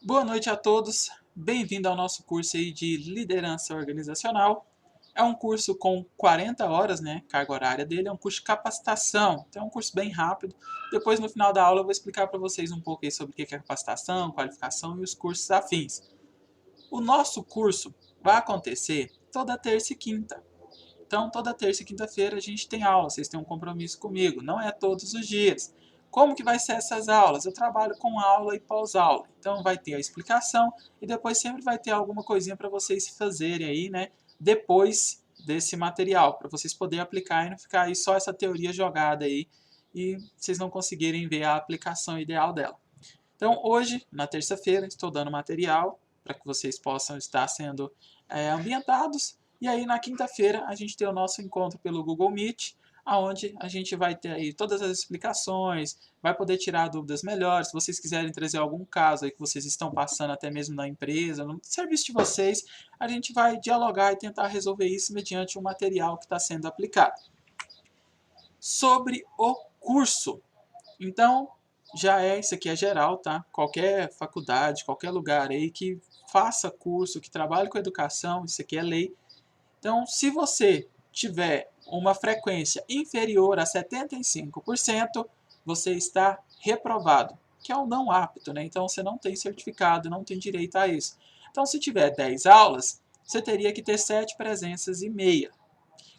Boa noite a todos, bem-vindo ao nosso curso aí de liderança organizacional. É um curso com 40 horas, né? Carga horária dele, é um curso de capacitação, então é um curso bem rápido. Depois, no final da aula, eu vou explicar para vocês um pouco aí sobre o que é capacitação, qualificação e os cursos afins. O nosso curso vai acontecer toda terça e quinta. Então, toda terça e quinta-feira a gente tem aula, vocês têm um compromisso comigo, não é todos os dias. Como que vai ser essas aulas? Eu trabalho com aula e pós-aula. Então, vai ter a explicação e depois sempre vai ter alguma coisinha para vocês fazerem aí, né? Depois desse material, para vocês poderem aplicar e não ficar aí só essa teoria jogada aí e vocês não conseguirem ver a aplicação ideal dela. Então, hoje, na terça-feira, estou dando material para que vocês possam estar sendo ambientados. E aí, na quinta-feira, a gente tem o nosso encontro pelo Google Meet, onde a gente vai ter aí todas as explicações, vai poder tirar dúvidas melhores. Se vocês quiserem trazer algum caso aí que vocês estão passando até mesmo na empresa, no serviço de vocês, a gente vai dialogar e tentar resolver isso mediante o material que está sendo aplicado. Sobre o curso. Então, isso aqui é geral, tá? Qualquer faculdade, qualquer lugar aí que faça curso, que trabalhe com educação, isso aqui é lei. Então, se você tiver uma frequência inferior a 75%, você está reprovado, que é o não apto, né? Então, você não tem certificado, não tem direito a isso. Então, se tiver 10 aulas, você teria que ter 7 presenças e meia.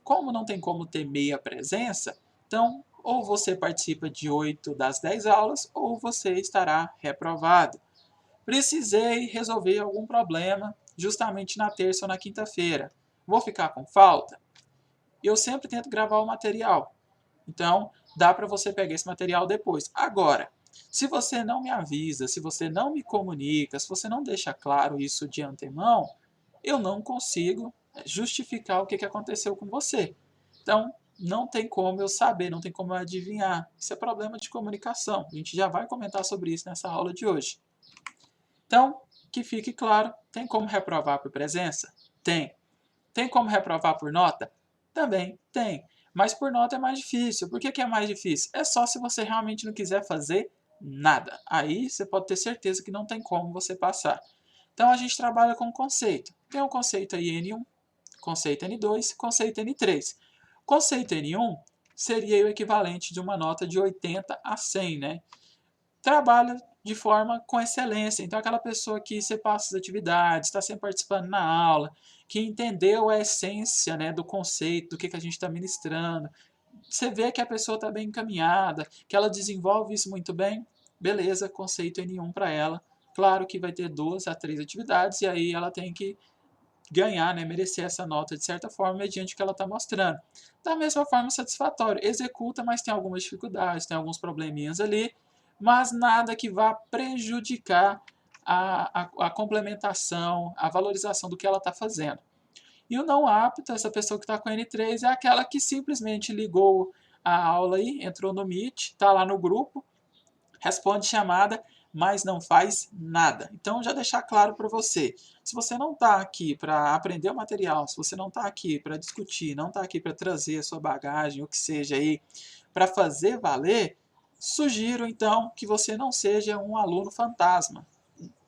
Como não tem como ter meia presença, então ou você participa de 8 das 10 aulas ou você estará reprovado. Precisei resolver algum problema justamente na terça ou na quinta-feira. Vou ficar com falta? Eu sempre tento gravar o material. Então, dá para você pegar esse material depois. Agora, se você não me avisa, se você não me comunica, se você não deixa claro isso de antemão, eu não consigo justificar o que aconteceu com você. Então, não tem como eu saber, não tem como eu adivinhar. Isso é problema de comunicação. A gente já vai comentar sobre isso nessa aula de hoje. Então, que fique claro, tem como reprovar por presença? Tem. Tem como reprovar por nota? Também tem. Mas por nota é mais difícil. Por que é mais difícil? É só se você realmente não quiser fazer nada. Aí você pode ter certeza que não tem como você passar. Então a gente trabalha com conceito. Tem o conceito aí N1, conceito N2, conceito N3. Conceito N1 seria o equivalente de uma nota de 80 a 100, né? Trabalha de forma com excelência. Então, aquela pessoa que você passa as atividades, está sempre participando na aula, que entendeu a essência, né, do conceito, do que a gente está ministrando. Você vê que a pessoa está bem encaminhada, que ela desenvolve isso muito bem, beleza, conceito N1 para ela. Claro que vai ter 2 a 3 atividades e aí ela tem que ganhar, né, merecer essa nota de certa forma, mediante o que ela está mostrando. Da mesma forma, satisfatório. Executa, mas tem algumas dificuldades, tem alguns probleminhas ali, mas nada que vá prejudicar a complementação, a valorização do que ela está fazendo. E o não apto, essa pessoa que está com N3, é aquela que simplesmente ligou a aula aí, entrou no Meet, está lá no grupo, responde chamada, mas não faz nada. Então, já deixar claro para você, se você não está aqui para aprender o material, se você não está aqui para discutir, não está aqui para trazer a sua bagagem, o que seja aí, para fazer valer, sugiro então que você não seja um aluno fantasma.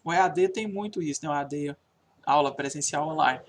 O EAD tem muito isso, né? O EAD, aula presencial online.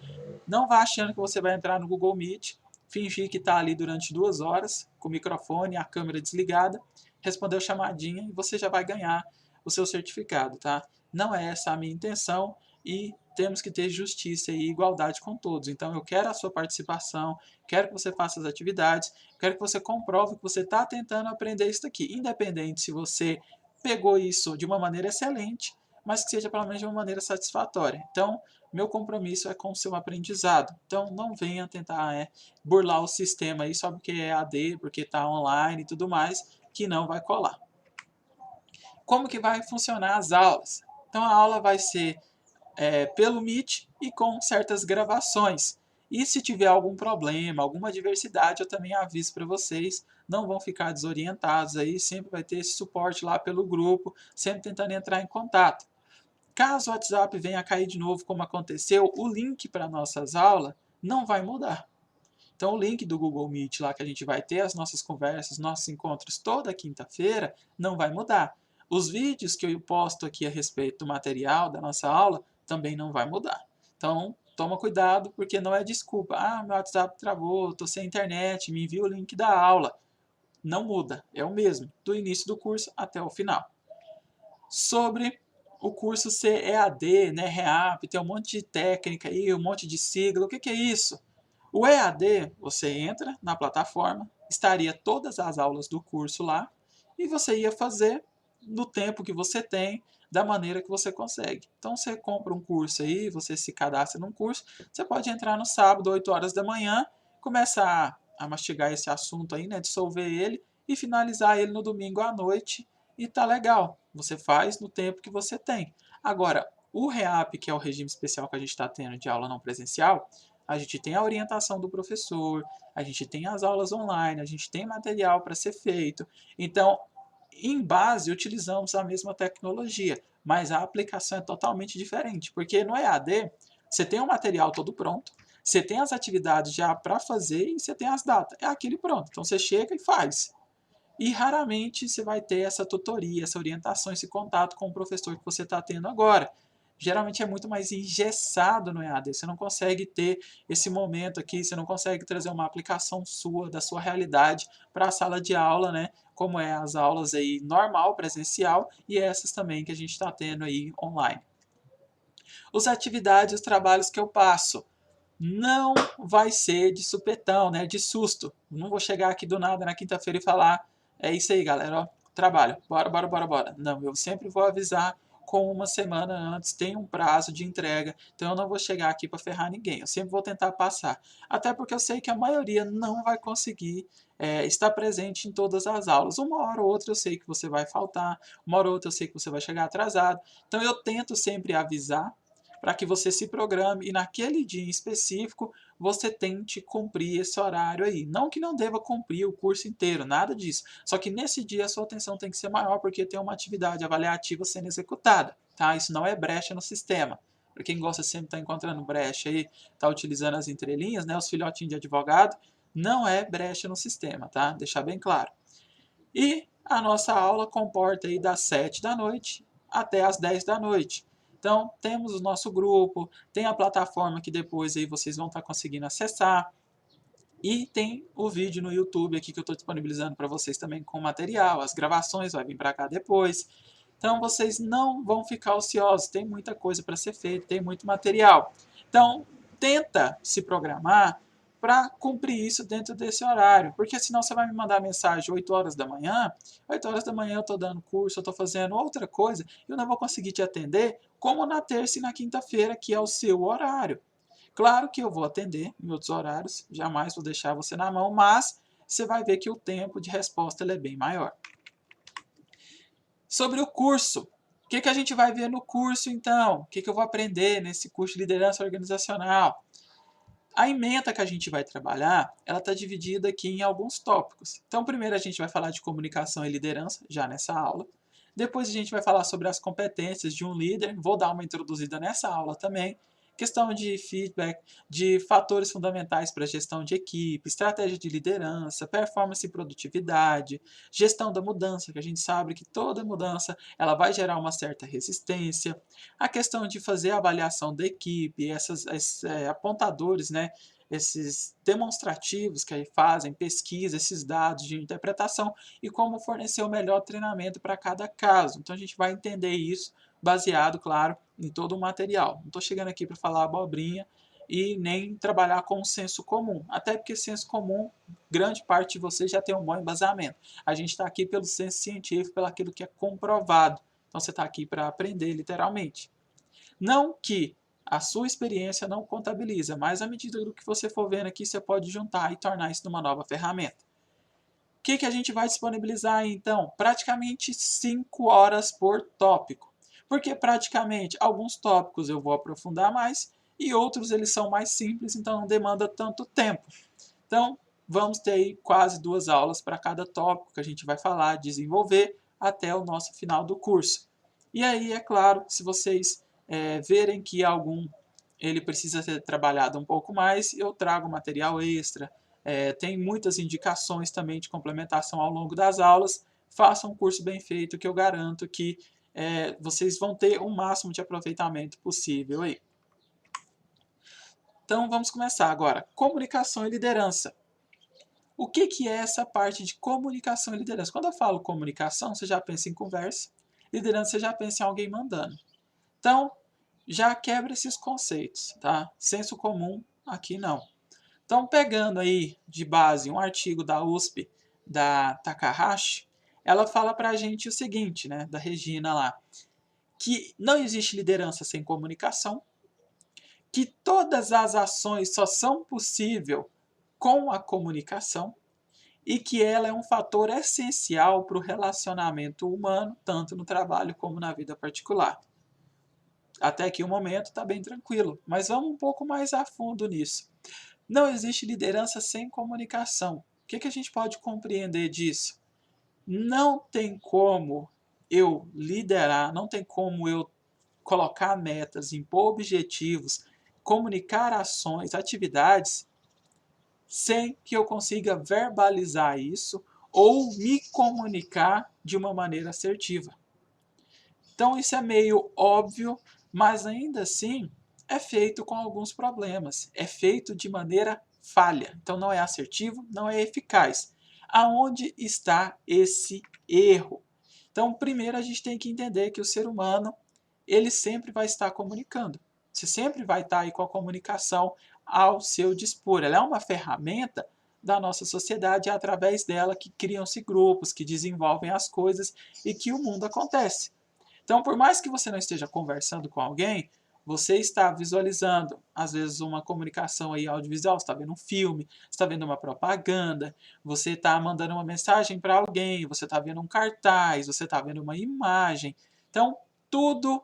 Não vá achando que você vai entrar no Google Meet, fingir que está ali durante 2 horas, com o microfone e a câmera desligada, respondeu chamadinha e você já vai ganhar o seu certificado, tá? Não é essa a minha intenção e temos que ter justiça e igualdade com todos. Então eu quero a sua participação, quero que você faça as atividades, quero que você comprove que você está tentando aprender isso daqui, independente se você pegou isso de uma maneira excelente, mas que seja pelo menos de uma maneira satisfatória. Então, meu compromisso é com o seu aprendizado. Então, não venha tentar burlar o sistema aí só porque é AD, porque está online e tudo mais, que não vai colar. Como que vai funcionar as aulas? Então, a aula vai ser pelo Meet e com certas gravações. E se tiver algum problema, alguma diversidade, eu também aviso para vocês. Não vão ficar desorientados aí, sempre vai ter esse suporte lá pelo grupo, sempre tentando entrar em contato. Caso o WhatsApp venha a cair de novo, como aconteceu, o link para nossas aulas não vai mudar. Então, o link do Google Meet lá que a gente vai ter as nossas conversas, nossos encontros toda quinta-feira, não vai mudar. Os vídeos que eu posto aqui a respeito do material da nossa aula também não vai mudar. Então, toma cuidado, porque não é desculpa. Ah, meu WhatsApp travou, estou sem internet, me envia o link da aula. Não muda, é o mesmo, do início do curso até o final. Sobre o curso ser EAD, né, REAP, tem um monte de técnica aí, um monte de sigla, o que é isso? O EAD, você entra na plataforma, estaria todas as aulas do curso lá, e você ia fazer no tempo que você tem, da maneira que você consegue. Então você compra um curso aí, você se cadastra num curso, você pode entrar no sábado, 8 horas da manhã, começar a mastigar esse assunto aí, né, dissolver ele, e finalizar ele no domingo à noite, e tá legal. Você faz no tempo que você tem. Agora, o REAP, que é o regime especial que a gente está tendo de aula não presencial, a gente tem a orientação do professor, a gente tem as aulas online, a gente tem material para ser feito. Então, em base, utilizamos a mesma tecnologia, mas a aplicação é totalmente diferente, porque no EAD, você tem o material todo pronto, você tem as atividades já para fazer e você tem as datas. É aquele pronto. Então, você chega e faz. E raramente você vai ter essa tutoria, essa orientação, esse contato com o professor que você está tendo agora. Geralmente é muito mais engessado no EAD, você não consegue ter esse momento aqui, você não consegue trazer uma aplicação sua, da sua realidade, para a sala de aula, né? Como é as aulas aí normal, presencial, e essas também que a gente está tendo aí online. As atividades, os trabalhos que eu passo, não vai ser de supetão, né? De susto. Não vou chegar aqui do nada na quinta-feira e falar, é isso aí, galera, ó, trabalho, bora, bora, bora, bora. Não, eu sempre vou avisar com uma semana antes, tem um prazo de entrega, então eu não vou chegar aqui para ferrar ninguém, eu sempre vou tentar passar. Até porque eu sei que a maioria não vai conseguir estar presente em todas as aulas. Uma hora ou outra eu sei que você vai faltar, uma hora ou outra eu sei que você vai chegar atrasado, então eu tento sempre avisar para que você se programe e naquele dia em específico você tente cumprir esse horário aí. Não que não deva cumprir o curso inteiro, nada disso. Só que nesse dia a sua atenção tem que ser maior porque tem uma atividade avaliativa sendo executada. Tá? Isso não é brecha no sistema. Para quem gosta sempre de estar encontrando brecha aí, está utilizando as entrelinhas, né, os filhotinhos de advogado, não é brecha no sistema, tá? Deixar bem claro. E a nossa aula comporta aí das 7 da noite até as 10 da noite. Então, temos o nosso grupo, tem a plataforma que depois aí vocês vão estar conseguindo acessar, e tem o vídeo no YouTube aqui que eu estou disponibilizando para vocês também com material, as gravações vai vir para cá depois. Então, vocês não vão ficar ociosos, tem muita coisa para ser feita, tem muito material. Então, tenta se programar para cumprir isso dentro desse horário, porque senão você vai me mandar mensagem 8 horas da manhã, 8 horas da manhã eu estou dando curso, eu estou fazendo outra coisa, e eu não vou conseguir te atender, como na terça e na quinta-feira, que é o seu horário. Claro que eu vou atender em outros horários, jamais vou deixar você na mão, mas você vai ver que o tempo de resposta ele é bem maior. Sobre o curso, o que a gente vai ver no curso então? O que eu vou aprender nesse curso de liderança organizacional? A ementa que a gente vai trabalhar, ela está dividida aqui em alguns tópicos. Então, primeiro a gente vai falar de comunicação e liderança, já nessa aula. Depois a gente vai falar sobre as competências de um líder, vou dar uma introduzida nessa aula também. Questão de feedback, de fatores fundamentais para a gestão de equipe, estratégia de liderança, performance e produtividade, gestão da mudança, que a gente sabe que toda mudança ela vai gerar uma certa resistência, a questão de fazer a avaliação da equipe, esses apontadores, né, esses demonstrativos que aí fazem, pesquisa, esses dados de interpretação e como fornecer o melhor treinamento para cada caso. Então a gente vai entender isso baseado, claro, em todo o material. Não estou chegando aqui para falar abobrinha e nem trabalhar com o senso comum, até porque senso comum, grande parte de vocês já tem um bom embasamento. A gente está aqui pelo senso científico, pelo aquilo que é comprovado. Então você está aqui para aprender, literalmente. Não que a sua experiência não contabiliza, mas à medida do que você for vendo aqui, você pode juntar e tornar isso numa nova ferramenta. O que a gente vai disponibilizar aí, então? Praticamente 5 horas por tópico. Porque praticamente alguns tópicos eu vou aprofundar mais e outros eles são mais simples, então não demanda tanto tempo. Então, vamos ter aí quase 2 aulas para cada tópico que a gente vai falar, desenvolver até o nosso final do curso. E aí, é claro, se vocês verem que algum ele precisa ser trabalhado um pouco mais, eu trago material extra. Tem muitas indicações também de complementação ao longo das aulas, façam um curso bem feito, que eu garanto que vocês vão ter o máximo de aproveitamento possível aí. Então vamos começar agora. Comunicação e liderança. O que é essa parte de comunicação e liderança? Quando eu falo comunicação, você já pensa em conversa. Liderança, você já pensa em alguém mandando. Então, já quebra esses conceitos, tá? Senso comum, aqui não. Então, pegando aí de base um artigo da USP, da Takahashi, ela fala pra gente o seguinte, né, da Regina lá, que não existe liderança sem comunicação, que todas as ações só são possíveis com a comunicação e que ela é um fator essencial para o relacionamento humano, tanto no trabalho como na vida particular. Até aqui o momento está bem tranquilo, mas vamos um pouco mais a fundo nisso. Não existe liderança sem comunicação. O que a gente pode compreender disso? Não tem como eu liderar, não tem como eu colocar metas, impor objetivos, comunicar ações, atividades, sem que eu consiga verbalizar isso ou me comunicar de uma maneira assertiva. Então isso é meio óbvio, mas ainda assim é feito com alguns problemas. É feito de maneira falha. Então não é assertivo, não é eficaz. Aonde está esse erro? Então, primeiro a gente tem que entender que o ser humano, ele sempre vai estar comunicando. Você sempre vai estar aí com a comunicação ao seu dispor. Ela é uma ferramenta da nossa sociedade, é através dela que criam-se grupos, que desenvolvem as coisas e que o mundo acontece. Então, por mais que você não esteja conversando com alguém, você está visualizando, às vezes, uma comunicação aí audiovisual, você está vendo um filme, você está vendo uma propaganda, você está mandando uma mensagem para alguém, você está vendo um cartaz, você está vendo uma imagem. Então, tudo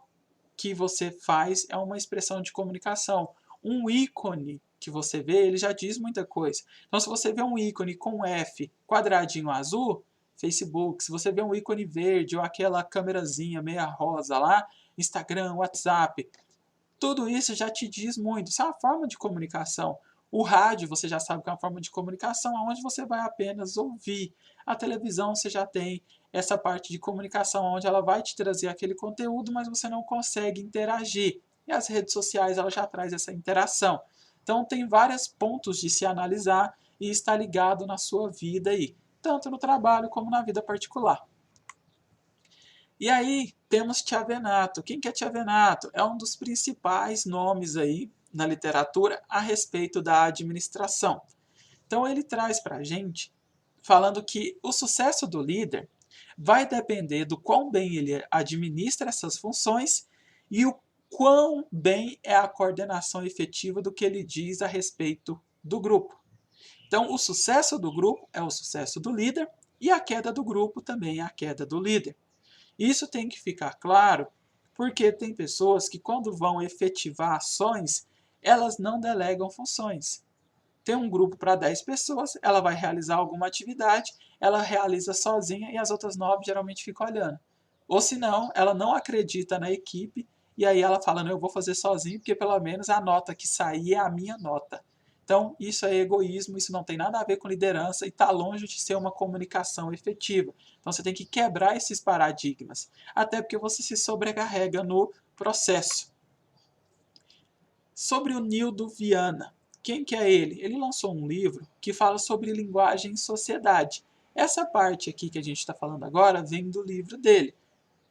que você faz é uma expressão de comunicação. Um ícone que você vê, ele já diz muita coisa. Então, se você vê um ícone com F quadradinho azul, Facebook, se você vê um ícone verde ou aquela câmerazinha meia rosa lá, Instagram, WhatsApp, tudo isso já te diz muito. Isso é uma forma de comunicação. O rádio, você já sabe que é uma forma de comunicação, onde você vai apenas ouvir. A televisão, você já tem essa parte de comunicação, onde ela vai te trazer aquele conteúdo, mas você não consegue interagir. E as redes sociais, ela já traz essa interação. Então, tem vários pontos de se analisar e está ligado na sua vida aí, tanto no trabalho como na vida particular. E aí temos Tiavenato. Quem que é Tiavenato? É um dos principais nomes aí na literatura a respeito da administração. Então ele traz para a gente falando que o sucesso do líder vai depender do quão bem ele administra essas funções e o quão bem é a coordenação efetiva do que ele diz a respeito do grupo. Então, o sucesso do grupo é o sucesso do líder e a queda do grupo também é a queda do líder. Isso tem que ficar claro, porque tem pessoas que, quando vão efetivar ações, elas não delegam funções. Tem um grupo para 10 pessoas, ela vai realizar alguma atividade, ela realiza sozinha e as outras 9 geralmente ficam olhando. Ou se não, ela não acredita na equipe e aí ela fala, não, eu vou fazer sozinho porque pelo menos a nota que sair é a minha nota. Então, isso é egoísmo, isso não tem nada a ver com liderança e está longe de ser uma comunicação efetiva. Então, você tem que quebrar esses paradigmas, até porque você se sobrecarrega no processo. Sobre o Nildo Viana. Quem que é ele? Ele lançou um livro que fala sobre linguagem e sociedade. Essa parte aqui que a gente está falando agora vem do livro dele.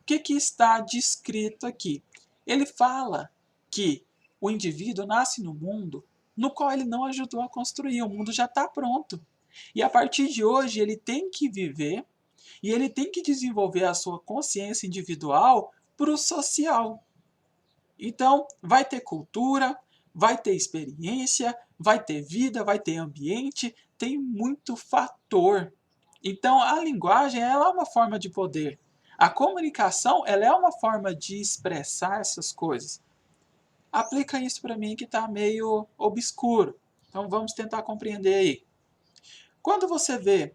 O que está descrito aqui? Ele fala que o indivíduo nasce no mundo no qual ele não ajudou a construir. O mundo já está pronto. E a partir de hoje ele tem que viver e ele tem que desenvolver a sua consciência individual para o social. Então, vai ter cultura, vai ter experiência, vai ter vida, vai ter ambiente, tem muito fator. Então, a linguagem ela é uma forma de poder. A comunicação ela é uma forma de expressar essas coisas. Aplica isso para mim que está meio obscuro. Então, vamos tentar compreender aí. Quando você vê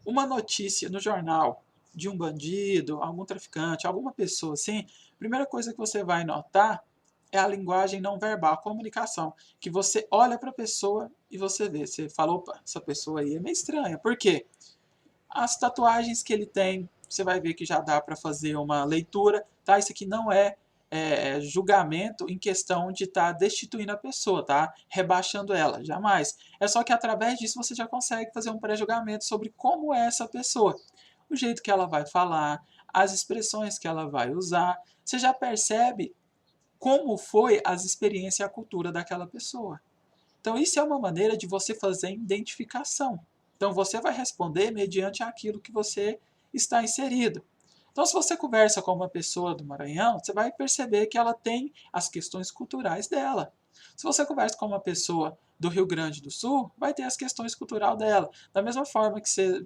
uma notícia no jornal de um bandido, algum traficante, alguma pessoa assim, a primeira coisa que você vai notar é a linguagem não verbal, a comunicação, que você olha para a pessoa e você vê, você fala, opa, essa pessoa aí é meio estranha. Por quê? As tatuagens que ele tem você vai ver que já dá para fazer uma leitura, tá? Isso aqui não é julgamento em questão de estar destituindo a pessoa, tá? Rebaixando ela, jamais. É só que através disso você já consegue fazer um pré-julgamento sobre como é essa pessoa. O jeito que ela vai falar, as expressões que ela vai usar, você já percebe como foi as experiências e a cultura daquela pessoa. Então, isso é uma maneira de você fazer identificação. Então, você vai responder mediante aquilo que você está inserido. Então, se você conversa com uma pessoa do Maranhão, você vai perceber que ela tem as questões culturais dela. Se você conversa com uma pessoa do Rio Grande do Sul, vai ter as questões culturais dela. Da mesma forma que você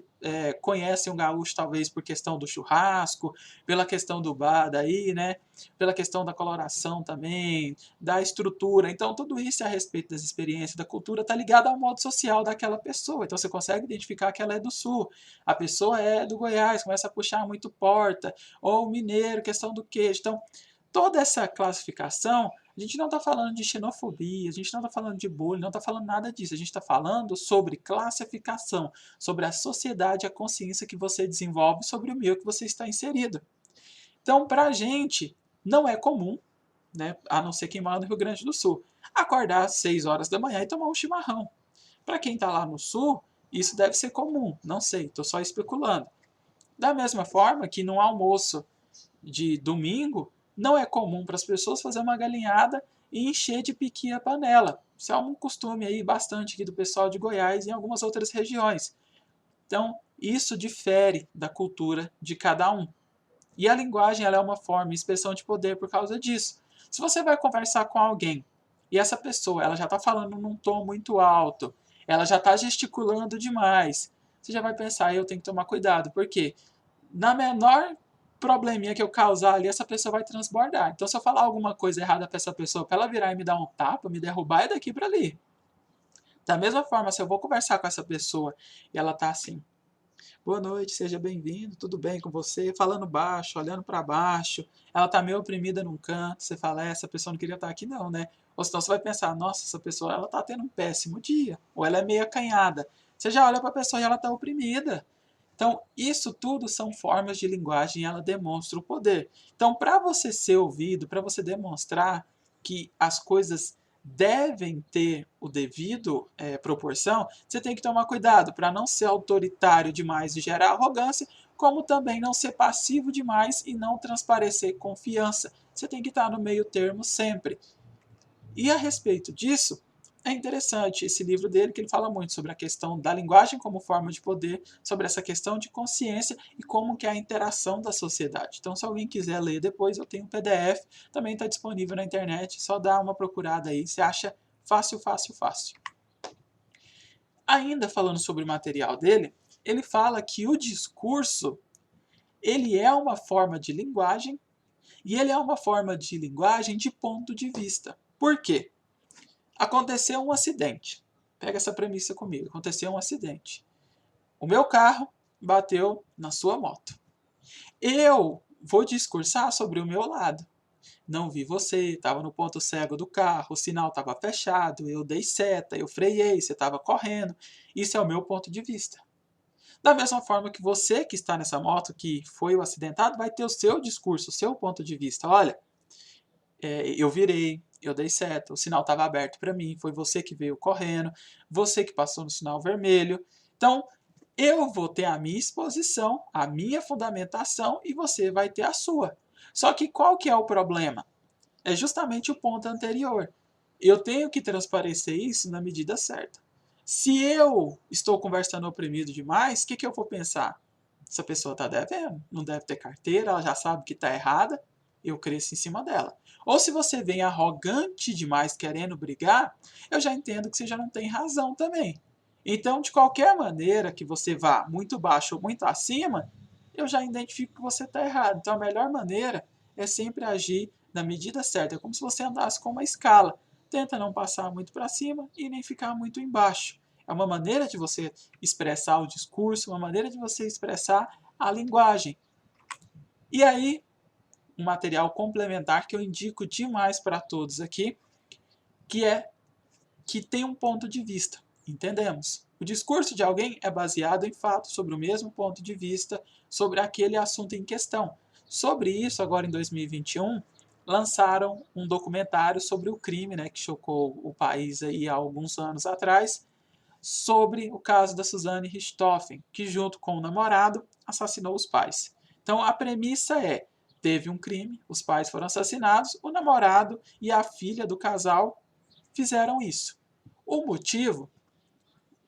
conhece um gaúcho, talvez por questão do churrasco, pela questão do bar daí, né? Pela questão da coloração também, da estrutura. Então, tudo isso a respeito das experiências, da cultura, está ligado ao modo social daquela pessoa. Então, você consegue identificar que ela é do Sul. A pessoa é do Goiás, começa a puxar muito porta. Ou mineiro, questão do queijo. Então, toda essa classificação, a gente não está falando de xenofobia, a gente não está falando de bullying, não está falando nada disso. A gente está falando sobre classificação, sobre a sociedade, a consciência que você desenvolve sobre o meio que você está inserido. Então, para a gente, não é comum, né, a não ser quem mora no Rio Grande do Sul, acordar às 6 horas da manhã e tomar um chimarrão. Para quem está lá no Sul, isso deve ser comum, não sei, estou só especulando. Da mesma forma que no almoço de domingo, não é comum para as pessoas fazer uma galinhada e encher de piqui a panela. Isso é um costume aí bastante aqui do pessoal de Goiás e em algumas outras regiões. Então, isso difere da cultura de cada um. E a linguagem ela é uma forma, expressão de poder por causa disso. Se você vai conversar com alguém e essa pessoa ela já está falando num tom muito alto, ela já está gesticulando demais, você já vai pensar, eu tenho que tomar cuidado, porque na menor probleminha que eu causar ali, essa pessoa vai transbordar. Então, se eu falar alguma coisa errada para essa pessoa, para ela virar e me dar um tapa, me derrubar, é daqui para ali. Da mesma forma, se eu vou conversar com essa pessoa e ela tá assim, boa noite, seja bem-vindo, tudo bem com você? Falando baixo, olhando para baixo, ela tá meio oprimida num canto, você fala, essa pessoa não queria estar aqui não, né? Ou senão você vai pensar, nossa, essa pessoa ela tá tendo um péssimo dia, ou ela é meio acanhada. Você já olha para a pessoa e ela tá oprimida. Então, isso tudo são formas de linguagem e ela demonstra o poder. Então, para você ser ouvido, para você demonstrar que as coisas devem ter o devido proporção, você tem que tomar cuidado para não ser autoritário demais e gerar arrogância, como também não ser passivo demais e não transparecer confiança. Você tem que estar no meio termo sempre. E a respeito disso, é interessante esse livro dele, que ele fala muito sobre a questão da linguagem como forma de poder, sobre essa questão de consciência e como que é a interação da sociedade. Então, se alguém quiser ler depois, eu tenho um PDF, também está disponível na internet, só dá uma procurada aí, você acha fácil, fácil, fácil. Ainda falando sobre o material dele, ele fala que o discurso, ele é uma forma de linguagem, e ele é uma forma de linguagem de ponto de vista. Por quê? Aconteceu um acidente. Pega essa premissa comigo. Aconteceu um acidente. O meu carro bateu na sua moto. Eu vou discursar sobre o meu lado. Não vi você, estava no ponto cego do carro, o sinal estava fechado, eu dei seta, eu freiei, você estava correndo. Isso é o meu ponto de vista. Da mesma forma que você que está nessa moto, que foi o acidentado, vai ter o seu discurso, o seu ponto de vista. Olha, eu virei, eu dei seta, o sinal estava aberto para mim, foi você que veio correndo, você que passou no sinal vermelho. Então, eu vou ter a minha exposição, a minha fundamentação e você vai ter a sua. Só que qual que é o problema? É justamente o ponto anterior. Eu tenho que transparecer isso na medida certa. Se eu estou conversando oprimido demais, o que eu vou pensar? Essa pessoa está devendo, não deve ter carteira, ela já sabe que está errada, eu cresço em cima dela. Ou se você vem arrogante demais querendo brigar, eu já entendo que você já não tem razão também. Então, de qualquer maneira que você vá muito baixo ou muito acima, eu já identifico que você está errado. Então, a melhor maneira é sempre agir na medida certa. É como se você andasse com uma escala. Tenta não passar muito para cima e nem ficar muito embaixo. É uma maneira de você expressar o discurso, uma maneira de você expressar a linguagem. E aí, um material complementar que eu indico demais para todos aqui, que é que tem um ponto de vista. Entendemos. O discurso de alguém é baseado em fatos sobre o mesmo ponto de vista sobre aquele assunto em questão. Sobre isso, agora em 2021, lançaram um documentário sobre o crime, né, que chocou o país aí há alguns anos atrás, sobre o caso da Suzane Richthofen, que junto com o namorado assassinou os pais. Então a premissa é: teve um crime, os pais foram assassinados, o namorado e a filha do casal fizeram isso. O motivo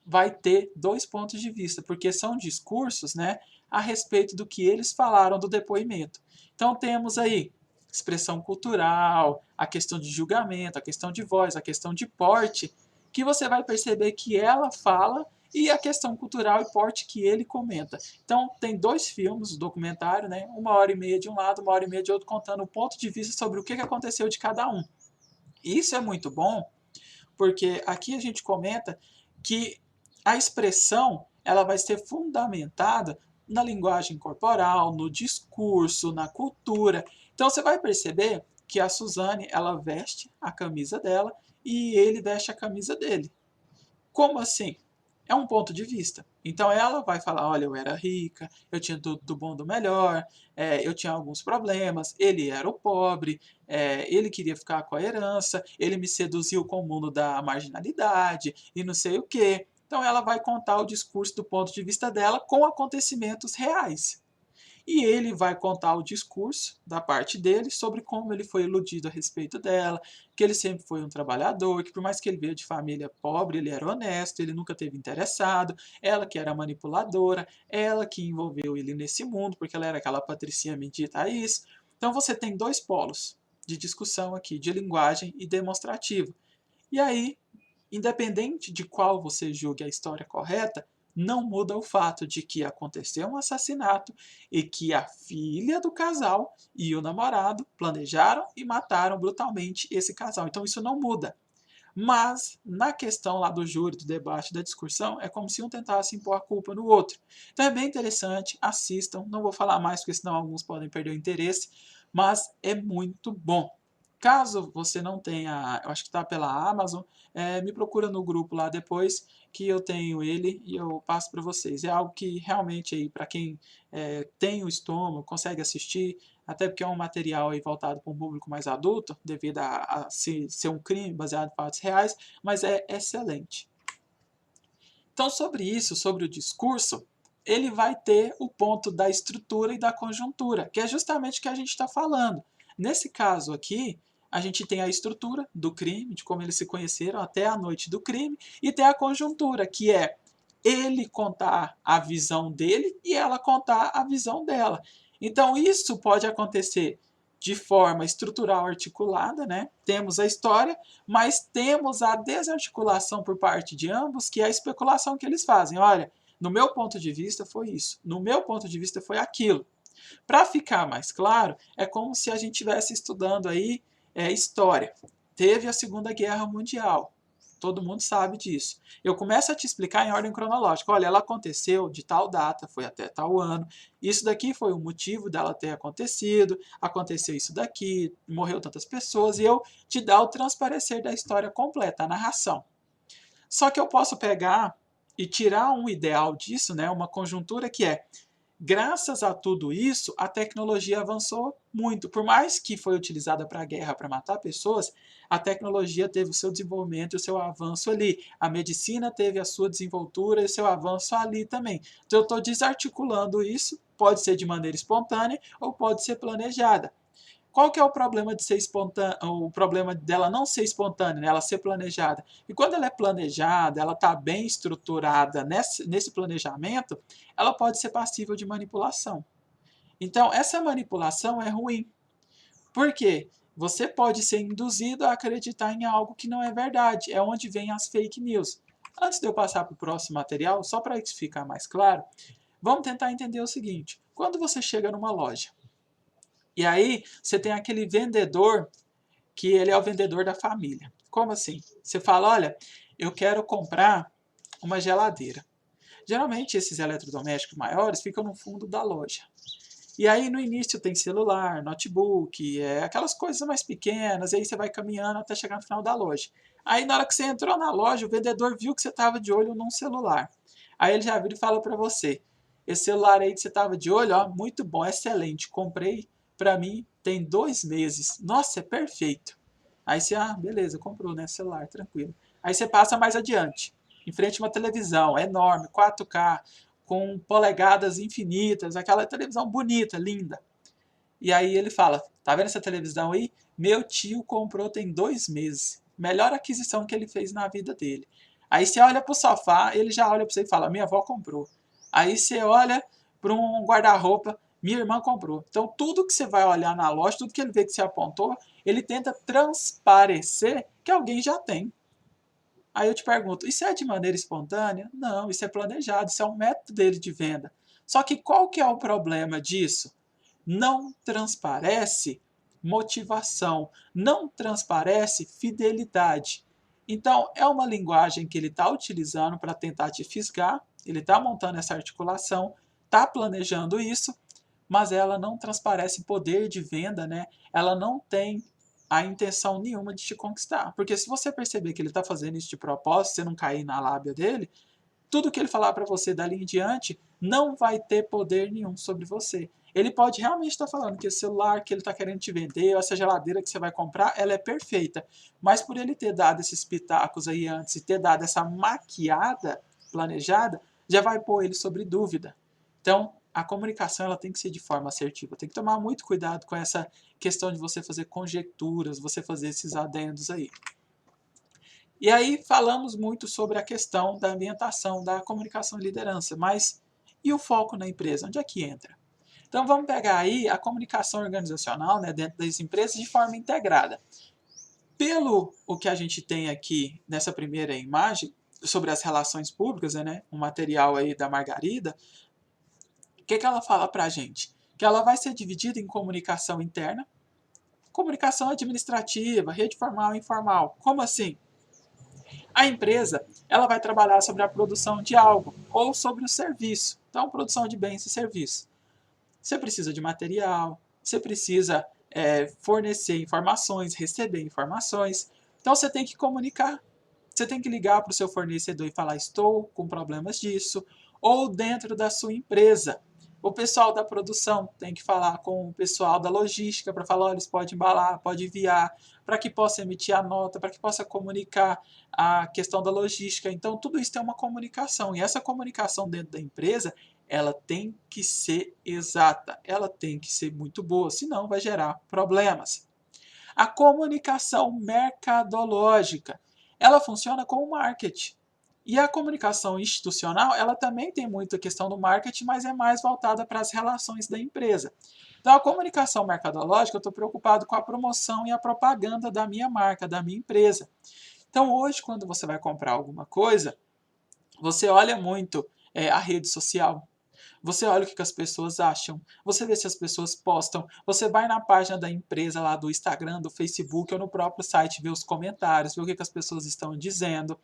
vai ter dois pontos de vista, porque são discursos, né, a respeito do que eles falaram do depoimento. Então temos aí expressão cultural, a questão de julgamento, a questão de voz, a questão de porte, que você vai perceber que ela fala, e a questão cultural e porte que ele comenta. Então tem dois filmes, o documentário, né, 1h30 de um lado, 1h30 de outro, contando o ponto de vista sobre o que aconteceu de cada um. Isso é muito bom, porque aqui a gente comenta que a expressão ela vai ser fundamentada na linguagem corporal, no discurso, na cultura. Então você vai perceber que a Suzane ela veste a camisa dela e ele veste a camisa dele. Como assim? É um ponto de vista. Então ela vai falar, olha, eu era rica, eu tinha tudo do bom do melhor, eu tinha alguns problemas, ele era o pobre, ele queria ficar com a herança, ele me seduziu com o mundo da marginalidade e não sei o quê. Então ela vai contar o discurso do ponto de vista dela com acontecimentos reais. E ele vai contar o discurso da parte dele sobre como ele foi iludido a respeito dela, que ele sempre foi um trabalhador, que por mais que ele veio de família pobre, ele era honesto, ele nunca teve interessado, ela que era manipuladora, ela que envolveu ele nesse mundo, porque ela era aquela patricinha medita a isso. Então você tem dois polos de discussão aqui, de linguagem e demonstrativo. E aí, independente de qual você julgue a história correta, não muda o fato de que aconteceu um assassinato e que a filha do casal e o namorado planejaram e mataram brutalmente esse casal. Então isso não muda. Mas na questão lá do júri, do debate, da discussão, é como se um tentasse impor a culpa no outro. Então é bem interessante, assistam. Não vou falar mais, porque senão alguns podem perder o interesse, mas é muito bom. Caso você não tenha, eu acho que está pela Amazon, me procura no grupo lá depois, que eu tenho ele e eu passo para vocês. É algo que realmente aí para quem tem o estômago, consegue assistir, até porque é um material aí voltado para um público mais adulto, devido a ser um crime baseado em fatos reais, mas é excelente. Então, sobre isso, sobre o discurso, ele vai ter o ponto da estrutura e da conjuntura, que é justamente o que a gente está falando. Nesse caso aqui, a gente tem a estrutura do crime, de como eles se conheceram até a noite do crime, e tem a conjuntura, que é ele contar a visão dele e ela contar a visão dela. Então, isso pode acontecer de forma estrutural articulada, né? Temos a história, mas temos a desarticulação por parte de ambos, que é a especulação que eles fazem. Olha, no meu ponto de vista foi isso, no meu ponto de vista foi aquilo. Para ficar mais claro, é como se a gente estivesse estudando aí história. Teve a Segunda Guerra Mundial. Todo mundo sabe disso. Eu começo a te explicar em ordem cronológica. Olha, ela aconteceu de tal data, foi até tal ano. Isso daqui foi o motivo dela ter acontecido. Aconteceu isso daqui, morreu tantas pessoas. E eu te dar o transparecer da história completa, a narração. Só que eu posso pegar e tirar um ideal disso, né, uma conjuntura que é: graças a tudo isso, a tecnologia avançou muito. Por mais que foi utilizada para a guerra, para matar pessoas, a tecnologia teve o seu desenvolvimento e o seu avanço ali. A medicina teve a sua desenvoltura e o seu avanço ali também. Então eu estou desarticulando isso, pode ser de maneira espontânea ou pode ser planejada. Qual que é o problema de ser espontânea, o problema dela não ser espontânea, né? Ela ser planejada? E quando ela é planejada, ela está bem estruturada nesse planejamento, ela pode ser passível de manipulação. Então, essa manipulação é ruim. Por quê? Você pode ser induzido a acreditar em algo que não é verdade. É onde vem as fake news. Antes de eu passar para o próximo material, só para isso ficar mais claro, vamos tentar entender o seguinte. Quando você chega numa loja, e aí você tem aquele vendedor que ele é o vendedor da família. Como assim? Você fala, olha, eu quero comprar uma geladeira. Geralmente esses eletrodomésticos maiores ficam no fundo da loja. E aí no início tem celular, notebook, aquelas coisas mais pequenas, aí você vai caminhando até chegar no final da loja. Aí na hora que você entrou na loja, o vendedor viu que você estava de olho num celular. Aí ele já vira e fala para você, esse celular aí que você estava de olho, ó, muito bom, excelente, comprei para mim tem 2 meses. Nossa, é perfeito. Aí você, beleza, comprou, né, celular, tranquilo. Aí você passa mais adiante, em frente a uma televisão enorme, 4K, com polegadas infinitas, aquela televisão bonita, linda. E aí ele fala, tá vendo essa televisão aí? Meu tio comprou tem 2 meses. Melhor aquisição que ele fez na vida dele. Aí você olha pro sofá, ele já olha para você e fala, minha avó comprou. Aí você olha para um guarda-roupa, minha irmã comprou. Então tudo que você vai olhar na loja, tudo que ele vê que você apontou, ele tenta transparecer que alguém já tem. Aí eu te pergunto, isso é de maneira espontânea? Não, isso é planejado, isso é um método dele de venda. Só que qual que é o problema disso? Não transparece motivação, não transparece fidelidade. Então, é uma linguagem que ele está utilizando para tentar te fisgar, ele está montando essa articulação, está planejando isso, mas ela não transparece poder de venda, né? Ela não tem a intenção nenhuma de te conquistar. Porque se você perceber que ele está fazendo isso de propósito, você não cair na lábia dele, tudo que ele falar para você dali em diante não vai ter poder nenhum sobre você. Ele pode realmente estar falando que esse celular que ele está querendo te vender, ou essa geladeira que você vai comprar, ela é perfeita. Mas por ele ter dado esses pitacos aí antes e ter dado essa maquiada planejada, já vai pôr ele sobre dúvida. Então, a comunicação ela tem que ser de forma assertiva. Tem que tomar muito cuidado com essa questão de você fazer conjecturas, você fazer esses adendos aí. E aí falamos muito sobre a questão da ambientação, da comunicação e liderança, mas e o foco na empresa? Onde é que entra? Então vamos pegar aí a comunicação organizacional, né, dentro das empresas de forma integrada. Pelo o que a gente tem aqui nessa primeira imagem, sobre as relações públicas, né, um material aí da Margarida, o que ela fala para a gente? Que ela vai ser dividida em comunicação interna, comunicação administrativa, rede formal e informal. Como assim? A empresa ela vai trabalhar sobre a produção de algo ou sobre o serviço. Então, produção de bens e serviços. Você precisa de material, você precisa fornecer informações, receber informações. Então, você tem que comunicar. Você tem que ligar para o seu fornecedor e falar: estou com problemas disso. Ou dentro da sua empresa. O pessoal da produção tem que falar com o pessoal da logística para falar: olha, eles podem embalar, pode enviar, para que possa emitir a nota, para que possa comunicar a questão da logística. Então, tudo isso tem uma comunicação. E essa comunicação dentro da empresa, ela tem que ser exata, ela tem que ser muito boa, senão vai gerar problemas. A comunicação mercadológica, ela funciona como marketing. E a comunicação institucional, ela também tem muito a questão do marketing, mas é mais voltada para as relações da empresa. Então, a comunicação mercadológica, eu estou preocupado com a promoção e a propaganda da minha marca, da minha empresa. Então, hoje, quando você vai comprar alguma coisa, você olha muito a rede social. Você olha o que as pessoas acham, você vê se as pessoas postam, você vai na página da empresa lá do Instagram, do Facebook ou no próprio site ver os comentários, ver o que as pessoas estão dizendo.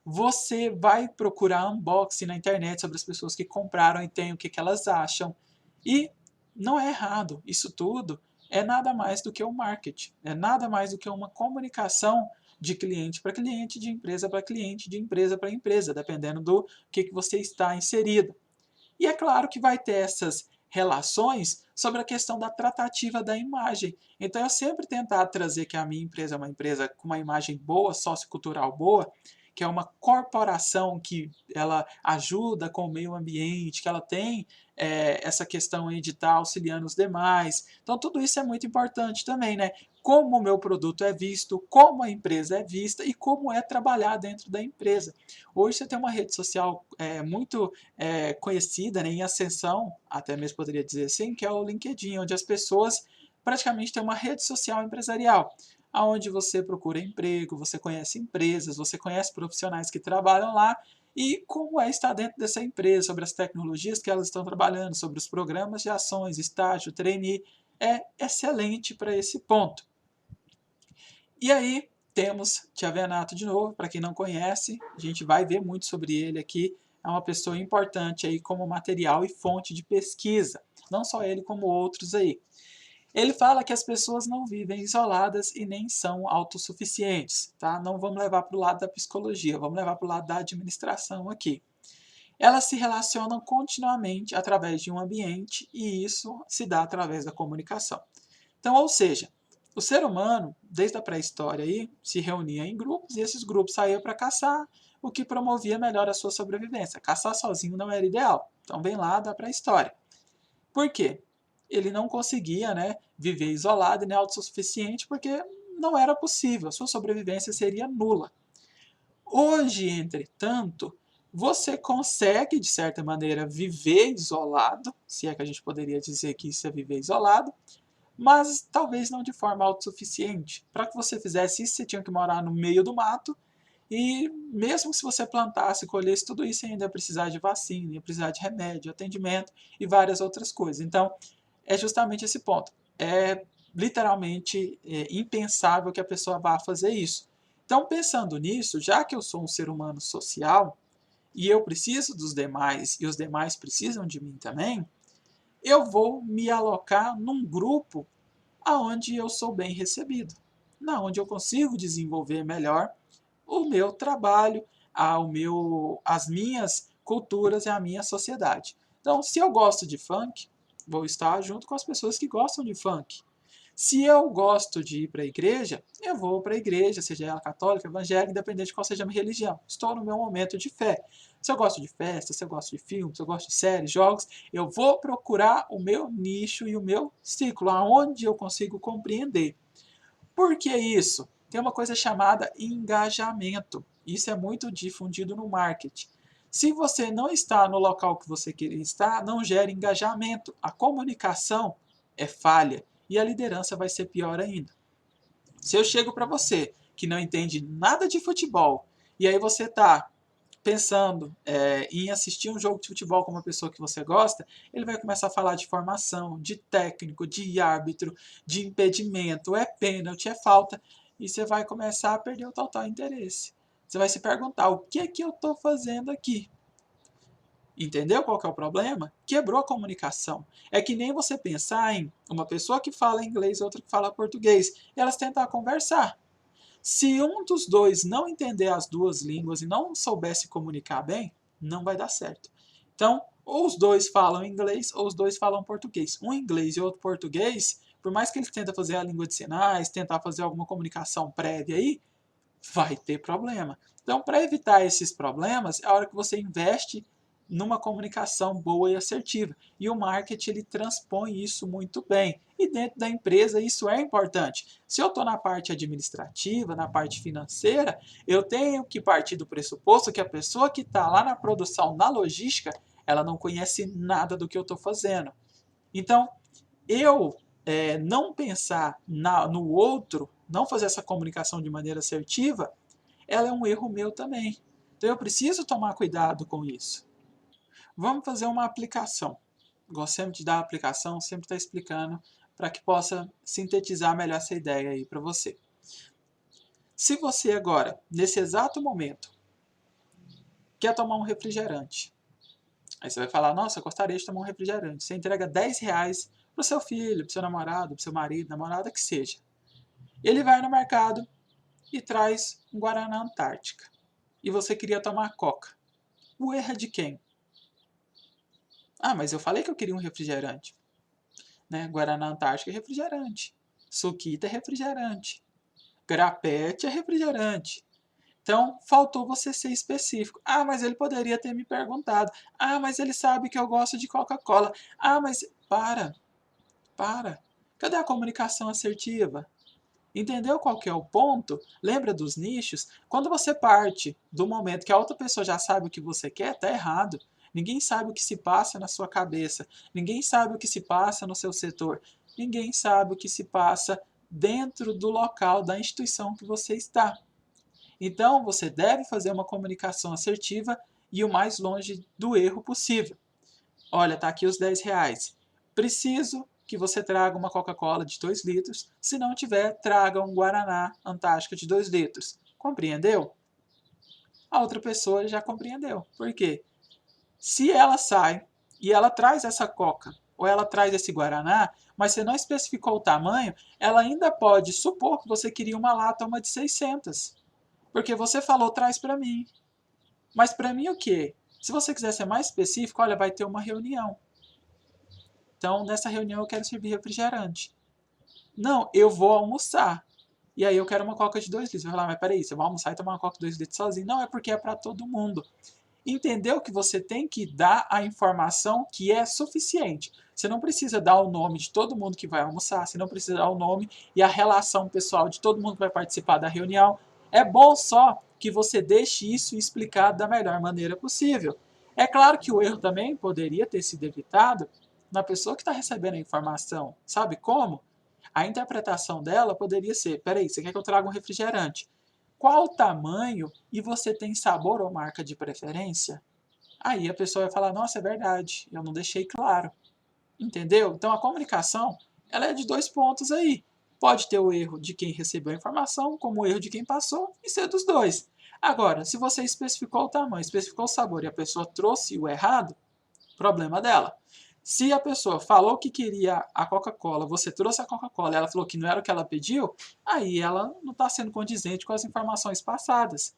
Você vai procurar unboxing na internet sobre as pessoas que compraram e tem o que elas acham. E não é errado, isso tudo é nada mais do que um marketing, é nada mais do que uma comunicação de cliente para cliente, de empresa para cliente, de empresa para empresa, dependendo do que você está inserido. E é claro que vai ter essas relações sobre a questão da tratativa da imagem. Então eu sempre tentar trazer que a minha empresa é uma empresa com uma imagem boa, sociocultural boa, que é uma corporação que ela ajuda com o meio ambiente, que ela tem essa questão aí de estar auxiliando os demais. Então tudo isso é muito importante também, né? Como o meu produto é visto, como a empresa é vista e como é trabalhar dentro da empresa. Hoje você tem uma rede social muito conhecida, né, em ascensão, até mesmo poderia dizer assim, que é o LinkedIn, onde as pessoas praticamente têm uma rede social empresarial, onde você procura emprego, você conhece empresas, você conhece profissionais que trabalham lá e como é estar dentro dessa empresa, sobre as tecnologias que elas estão trabalhando, sobre os programas de ações, estágio, trainee, é excelente para esse ponto. E aí temos Tiavenato de novo, para quem não conhece, a gente vai ver muito sobre ele aqui é uma pessoa importante aí como material e fonte de pesquisa. Não só ele, como outros aí. Ele fala que as pessoas não vivem isoladas e nem são autossuficientes, tá? Não vamos levar para o lado da psicologia, vamos levar para o lado da administração aqui. Elas se relacionam continuamente através de um ambiente e isso se dá através da comunicação. Então, ou seja, o ser humano, desde a pré-história aí, se reunia em grupos e esses grupos saíam para caçar, o que promovia melhor a sua sobrevivência. Caçar sozinho não era ideal. Então, vem lá da pré-história. Por quê? Ele não conseguia, né, viver isolado e nem autossuficiente porque não era possível, a sua sobrevivência seria nula. Hoje, entretanto, você consegue, de certa maneira, viver isolado, se é que a gente poderia dizer que isso é viver isolado, mas talvez não de forma autossuficiente. Para que você fizesse isso, você tinha que morar no meio do mato, e mesmo se você plantasse, colhesse tudo isso, ainda ia precisar de vacina, ia precisar de remédio, atendimento e várias outras coisas. Então, é justamente esse ponto. É literalmente impensável que a pessoa vá fazer isso. Então, pensando nisso, já que eu sou um ser humano social e eu preciso dos demais e os demais precisam de mim também, eu vou me alocar num grupo aonde eu sou bem recebido, na onde eu consigo desenvolver melhor o meu trabalho, as minhas culturas e a minha sociedade. Então, se eu gosto de funk, vou estar junto com as pessoas que gostam de funk. Se eu gosto de ir para a igreja, eu vou para a igreja, seja ela católica, evangélica, independente de qual seja a minha religião. Estou no meu momento de fé. Se eu gosto de festa, se eu gosto de filmes, se eu gosto de séries, jogos, eu vou procurar o meu nicho e o meu ciclo, aonde eu consigo compreender. Por que isso? Tem uma coisa chamada engajamento. Isso é muito difundido no marketing. Se você não está no local que você queria estar, não gera engajamento. A comunicação é falha e a liderança vai ser pior ainda. Se eu chego para você que não entende nada de futebol e aí você está pensando em assistir um jogo de futebol com uma pessoa que você gosta, ele vai começar a falar de formação, de técnico, de árbitro, de impedimento, é pênalti, é falta, e você vai começar a perder o total interesse. Você vai se perguntar, o que é que eu estou fazendo aqui? Entendeu qual que é o problema? Quebrou a comunicação. É que nem você pensar em uma pessoa que fala inglês e outra que fala português, e elas tentar conversar. Se um dos dois não entender as duas línguas e não souber se comunicar bem, não vai dar certo. Então, ou os dois falam inglês ou os dois falam português. Um inglês e outro português, por mais que eles tentem fazer a língua de sinais, tentar fazer alguma comunicação prévia aí, vai ter problema. Então, para evitar esses problemas, é a hora que você investe numa comunicação boa e assertiva. E o marketing ele transpõe isso muito bem. E dentro da empresa isso é importante. Se eu estou na parte administrativa, na parte financeira, eu tenho que partir do pressuposto que a pessoa que está lá na produção, na logística, ela não conhece nada do que eu estou fazendo. Então, eu não pensar no outro, não fazer essa comunicação de maneira assertiva, ela é um erro meu também. Então eu preciso tomar cuidado com isso. Vamos fazer uma aplicação. Gosto sempre de dar a aplicação, sempre está explicando para que possa sintetizar melhor essa ideia aí para você. Se você agora, nesse exato momento, quer tomar um refrigerante, aí você vai falar, nossa, eu gostaria de tomar um refrigerante. Você entrega R$ 10 para o seu filho, para o seu namorado, para o seu marido, namorada que seja. Ele vai no mercado e traz um Guaraná Antártica. E você queria tomar Coca. O erro é de quem? Ah, mas eu falei que eu queria um refrigerante. Né? Guaraná Antártica é refrigerante. Suquita é refrigerante. Grapete é refrigerante. Então, faltou você ser específico. Ah, mas ele poderia ter me perguntado. Ah, mas ele sabe que eu gosto de Coca-Cola. Ah, mas... Para. Cadê a comunicação assertiva? Entendeu qual que é o ponto? Lembra dos nichos? Quando você parte do momento que a outra pessoa já sabe o que você quer, tá errado. Ninguém sabe o que se passa na sua cabeça. Ninguém sabe o que se passa no seu setor. Ninguém sabe o que se passa dentro do local, da instituição que você está. Então, você deve fazer uma comunicação assertiva e o mais longe do erro possível. Olha, tá aqui os R$ 10. Preciso que você traga uma Coca-Cola de 2 litros. Se não tiver, traga um Guaraná Antártica de 2 litros. Compreendeu? A outra pessoa já compreendeu. Por quê? Se ela sai e ela traz essa coca ou ela traz esse guaraná, mas você não especificou o tamanho, ela ainda pode supor que você queria uma lata, uma de 600. Porque você falou, traz para mim. Mas para mim o quê? Se você quiser ser mais específico, olha, vai ter uma reunião. Então, nessa reunião eu quero servir refrigerante. Não, eu vou almoçar. E aí eu quero uma coca de 2 litros. Você vai falar, mas peraí, você vai almoçar e tomar uma coca de 2 litros sozinho? Não, é porque é para todo mundo. Entendeu que você tem que dar a informação que é suficiente. Você não precisa dar o nome de todo mundo que vai almoçar, você não precisa dar o nome e a relação pessoal de todo mundo que vai participar da reunião. É bom só que você deixe isso explicado da melhor maneira possível. É claro que o erro também poderia ter sido evitado na pessoa que está recebendo a informação. Sabe como? A interpretação dela poderia ser: peraí, você quer que eu traga um refrigerante? Qual o tamanho e você tem sabor ou marca de preferência? Aí a pessoa vai falar: nossa, é verdade, eu não deixei claro. Entendeu? Então a comunicação ela é de 2 pontos aí. Pode ter o erro de quem recebeu a informação, como o erro de quem passou, e ser dos dois. Agora, se você especificou o tamanho, especificou o sabor e a pessoa trouxe o errado, problema dela. Se a pessoa falou que queria a Coca-Cola, você trouxe a Coca-Cola e ela falou que não era o que ela pediu, aí ela não está sendo condizente com as informações passadas.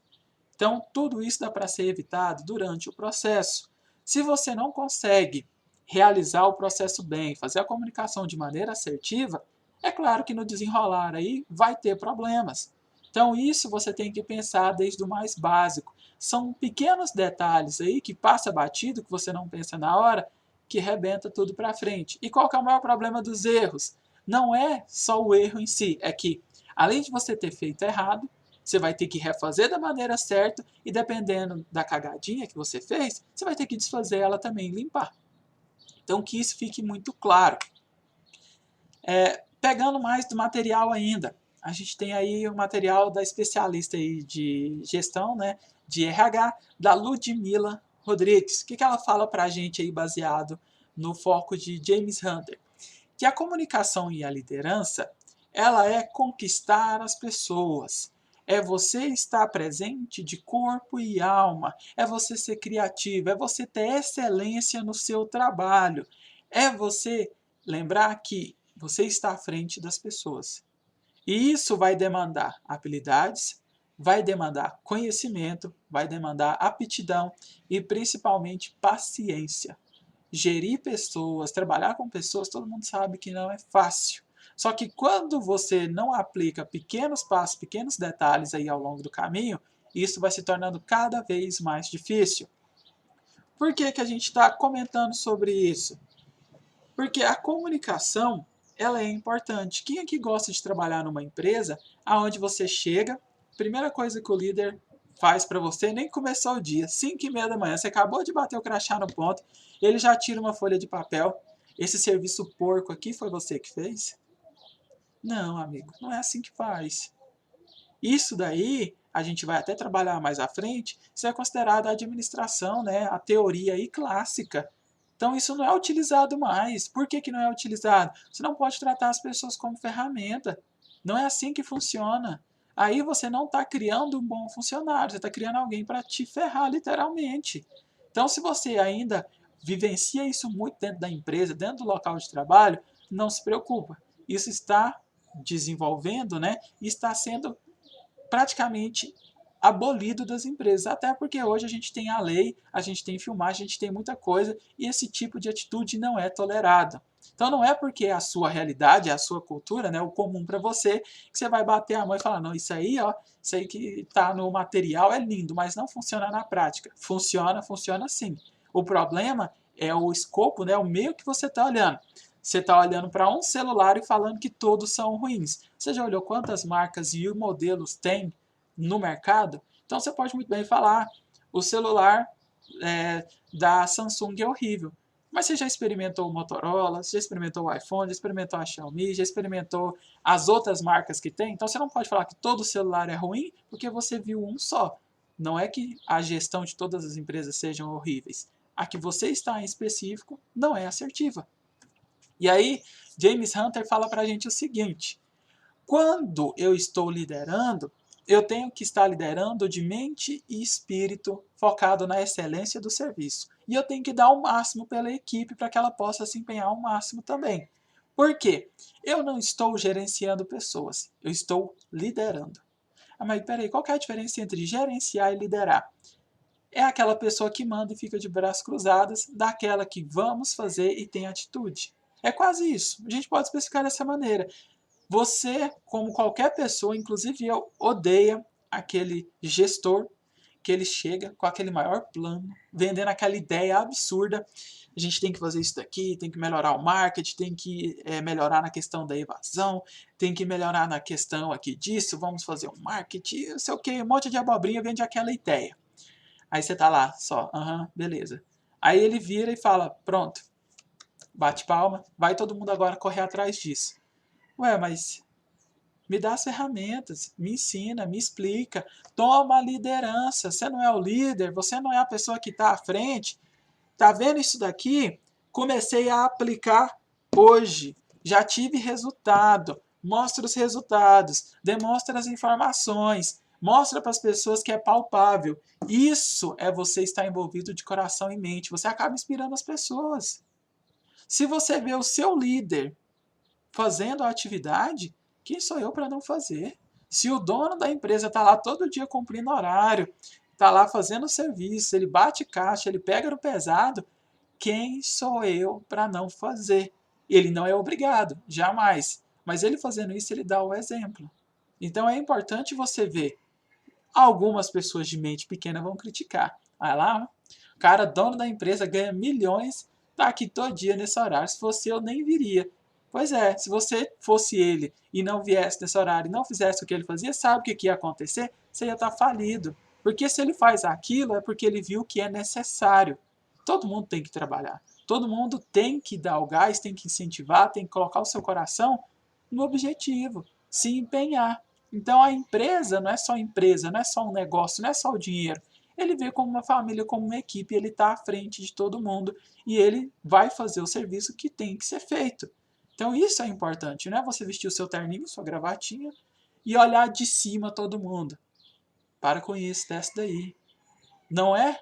Então, tudo isso dá para ser evitado durante o processo. Se você não consegue realizar o processo bem, fazer a comunicação de maneira assertiva, é claro que no desenrolar aí vai ter problemas. Então, isso você tem que pensar desde o mais básico. São pequenos detalhes aí que passa batido, que você não pensa na hora, que rebenta tudo para frente. E qual que é o maior problema dos erros? Não é só o erro em si, é que além de você ter feito errado, você vai ter que refazer da maneira certa e dependendo da cagadinha que você fez, você vai ter que desfazer ela também e limpar. Então que isso fique muito claro. Pegando mais do material ainda, a gente tem aí o material da especialista aí de gestão, né, de RH, da Ludmila Rodrigues. O que ela fala para a gente aí baseado no foco de James Hunter? Que a comunicação e a liderança, ela é conquistar as pessoas. É você estar presente de corpo e alma. É você ser criativo. É você ter excelência no seu trabalho. É você lembrar que você está à frente das pessoas. E isso vai demandar habilidades, vai demandar conhecimento, vai demandar aptidão e principalmente paciência. Gerir pessoas, trabalhar com pessoas, todo mundo sabe que não é fácil. Só que quando você não aplica pequenos passos, pequenos detalhes aí ao longo do caminho, isso vai se tornando cada vez mais difícil. Por que que a gente está comentando sobre isso? Porque a comunicação, ela é importante. Quem aqui gosta de trabalhar numa empresa aonde você chega, primeira coisa que o líder faz para você, nem começou o dia, 5h30 da manhã, você acabou de bater o crachá no ponto, ele já tira uma folha de papel. Esse serviço porco aqui foi você que fez? Não, amigo, não é assim que faz. Isso daí, a gente vai até trabalhar mais à frente, isso é considerado a administração, né? A teoria aí clássica. Então isso não é utilizado mais. Por que que não é utilizado? Você não pode tratar as pessoas como ferramenta. Não é assim que funciona. Aí você não está criando um bom funcionário, você está criando alguém para te ferrar, literalmente. Então, se você ainda vivencia isso muito dentro da empresa, dentro do local de trabalho, não se preocupa. Isso está desenvolvendo, né? E está sendo praticamente abolido das empresas, até porque hoje a gente tem a lei, a gente tem filmagem, a gente tem muita coisa e esse tipo de atitude não é tolerado. Então não é porque é a sua realidade, é a sua cultura, né, o comum para você, que você vai bater a mão e falar, não, isso aí, ó, isso aí que está no material é lindo, mas não funciona na prática. Funciona, funciona sim. O problema é o escopo, né, o meio que você está olhando. Você está olhando para um celular e falando que todos são ruins. Você já olhou quantas marcas e modelos tem no mercado? Então você pode muito bem falar, o celular da Samsung é horrível. Mas você já experimentou o Motorola, você já experimentou o iPhone, já experimentou a Xiaomi, já experimentou as outras marcas que tem? Então você não pode falar que todo celular é ruim porque você viu um só. Não é que a gestão de todas as empresas sejam horríveis. A que você está em específico não é assertiva. E aí, James Hunter fala para a gente o seguinte: quando eu estou liderando, eu tenho que estar liderando de mente e espírito focado na excelência do serviço. E eu tenho que dar o máximo pela equipe para que ela possa se empenhar ao máximo também. Por quê? Eu não estou gerenciando pessoas, eu estou liderando. Ah, mas peraí, qual que é a diferença entre gerenciar e liderar? É aquela pessoa que manda e fica de braços cruzados, daquela que vamos fazer e tem atitude. É quase isso. A gente pode especificar dessa maneira. Você, como qualquer pessoa, inclusive eu, odeia aquele gestor que ele chega com aquele maior plano, vendendo aquela ideia absurda. A gente tem que fazer isso daqui, tem que melhorar o marketing, tem que melhorar na questão da evasão, tem que melhorar na questão aqui disso, vamos fazer um marketing, não sei o que, um monte de abobrinha vende aquela ideia. Aí você tá lá, só, beleza. Aí ele vira e fala, pronto, bate palma, vai todo mundo agora correr atrás disso. Ué, mas me dá as ferramentas, me ensina, me explica, toma a liderança. Você não é o líder, você não é a pessoa que está à frente. Tá vendo isso daqui? Comecei a aplicar hoje. Já tive resultado. Mostra os resultados, demonstra as informações, mostra para as pessoas que é palpável. Isso é você estar envolvido de coração e mente. Você acaba inspirando as pessoas. Se você vê o seu líder fazendo a atividade, quem sou eu para não fazer? Se o dono da empresa está lá todo dia cumprindo horário, está lá fazendo serviço, ele bate caixa, ele pega no pesado, quem sou eu para não fazer? Ele não é obrigado, jamais. Mas ele fazendo isso, ele dá o exemplo. Então é importante você ver. Algumas pessoas de mente pequena vão criticar. Vai lá, o cara, dono da empresa, ganha milhões, tá aqui todo dia nesse horário. Se fosse eu, nem viria. Pois é, se você fosse ele e não viesse nesse horário e não fizesse o que ele fazia, sabe o que ia acontecer? Você ia estar falido. Porque se ele faz aquilo, é porque ele viu que é necessário. Todo mundo tem que trabalhar. Todo mundo tem que dar o gás, tem que incentivar, tem que colocar o seu coração no objetivo, se empenhar. Então a empresa, não é só um negócio, não é só o dinheiro. Ele vê como uma família, como uma equipe, ele está à frente de todo mundo e ele vai fazer o serviço que tem que ser feito. Então isso é importante, não é você vestir o seu terninho, sua gravatinha e olhar de cima todo mundo. Para com isso, desce daí. Não é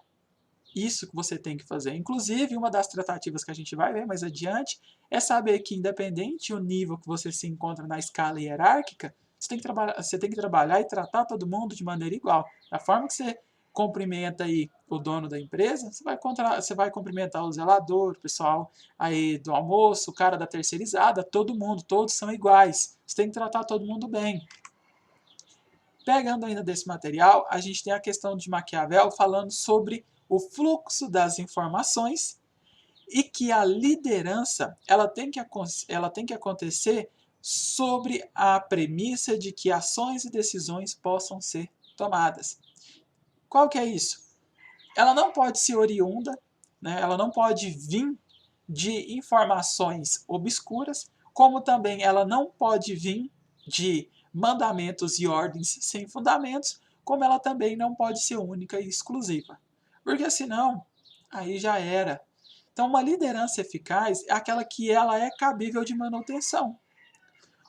isso que você tem que fazer. Inclusive, uma das tratativas que a gente vai ver mais adiante é saber que, independente do nível que você se encontra na escala hierárquica, você tem que trabalhar e tratar todo mundo de maneira igual. Da forma que você cumprimenta aí o dono da empresa, você vai cumprimentar o zelador, o pessoal aí do almoço, o cara da terceirizada, todo mundo, todos são iguais. Você tem que tratar todo mundo bem. Pegando ainda desse material, a gente tem a questão de Maquiavel falando sobre o fluxo das informações e que a liderança ela tem que acontecer sobre a premissa de que ações e decisões possam ser tomadas. Qual que é isso? Ela não pode ser oriunda, né? Ela não pode vir de informações obscuras, como também ela não pode vir de mandamentos e ordens sem fundamentos, como ela também não pode ser única e exclusiva. Porque senão, aí já era. Então, uma liderança eficaz é aquela que ela é cabível de manutenção.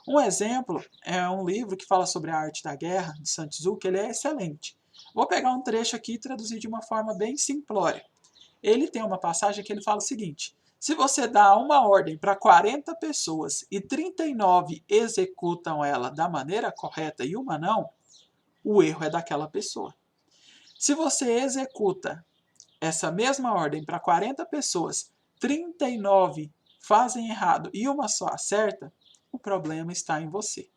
Um exemplo é um livro que fala sobre a arte da guerra, de Sun Tzu, que ele é excelente. Vou pegar um trecho aqui e traduzir de uma forma bem simplória. Ele tem uma passagem que ele fala o seguinte: se você dá uma ordem para 40 pessoas e 39 executam ela da maneira correta e uma não, o erro é daquela pessoa. Se você executa essa mesma ordem para 40 pessoas, 39 fazem errado e uma só acerta, o problema está em você.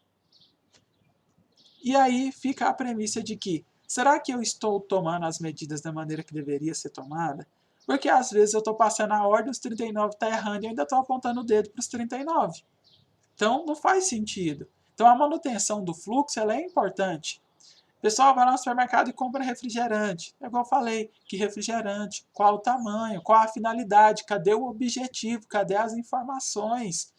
E aí fica a premissa de que, será que eu estou tomando as medidas da maneira que deveria ser tomada? Porque às vezes eu estou passando a ordem, os 39 estão errando e ainda estou apontando o dedo para os 39. Então não faz sentido. Então a manutenção do fluxo ela é importante. O pessoal vai lá no supermercado e compra refrigerante. É igual eu falei, que refrigerante, qual o tamanho, qual a finalidade, cadê o objetivo, cadê as informações.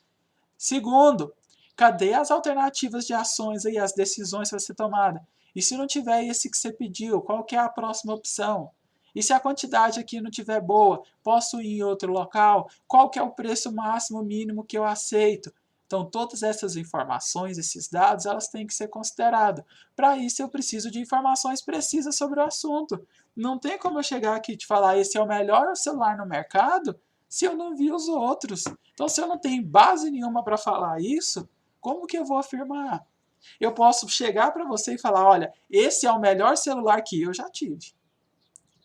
Segundo, cadê as alternativas de ações e as decisões para ser tomada? E se não tiver esse que você pediu, qual que é a próxima opção? E se a quantidade aqui não tiver boa, posso ir em outro local? Qual que é o preço máximo mínimo que eu aceito? Então, todas essas informações, esses dados, elas têm que ser considerados. Para isso, eu preciso de informações precisas sobre o assunto. Não tem como eu chegar aqui e te falar esse é o melhor celular no mercado se eu não vi os outros. Então, se eu não tenho base nenhuma para falar isso, como que eu vou afirmar? Eu posso chegar para você e falar, olha, esse é o melhor celular que eu já tive.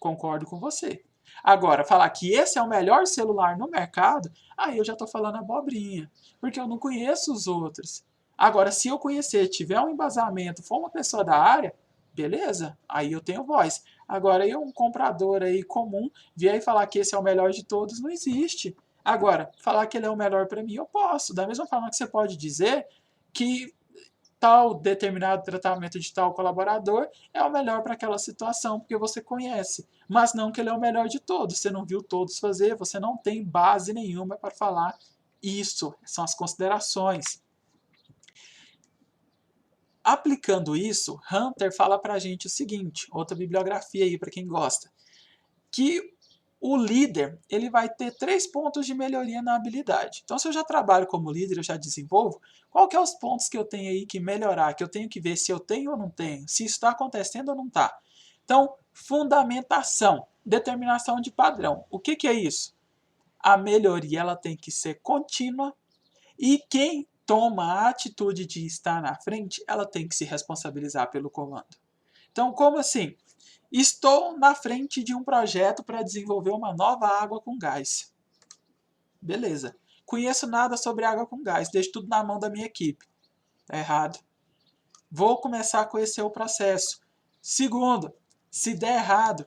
Concordo com você. Agora, falar que esse é o melhor celular no mercado, aí eu já estou falando abobrinha, porque eu não conheço os outros. Agora, se eu conhecer, tiver um embasamento, for uma pessoa da área, beleza, aí eu tenho voz. Agora, eu, um comprador aí comum, vier e falar que esse é o melhor de todos, não existe. Agora, falar que ele é o melhor para mim, eu posso. Da mesma forma que você pode dizer que tal determinado tratamento de tal colaborador é o melhor para aquela situação, porque você conhece, mas não que ele é o melhor de todos. Você não viu todos fazer, você não tem base nenhuma para falar isso. São as considerações. Aplicando isso, Hunter fala para a gente o seguinte, outra bibliografia aí para quem gosta, que o líder ele vai ter 3 pontos de melhoria na habilidade. Então, se eu já trabalho como líder, eu já desenvolvo, qual que é os pontos que eu tenho aí que melhorar, que eu tenho que ver se eu tenho ou não tenho, se isso está acontecendo ou não está. Então, fundamentação, determinação de padrão. O que, que é isso? A melhoria ela tem que ser contínua e quem toma a atitude de estar na frente, ela tem que se responsabilizar pelo comando. Então, como assim? Estou na frente de um projeto para desenvolver uma nova água com gás. Beleza. Conheço nada sobre água com gás, deixo tudo na mão da minha equipe. Tá errado. Vou começar a conhecer o processo. Segundo, se der errado,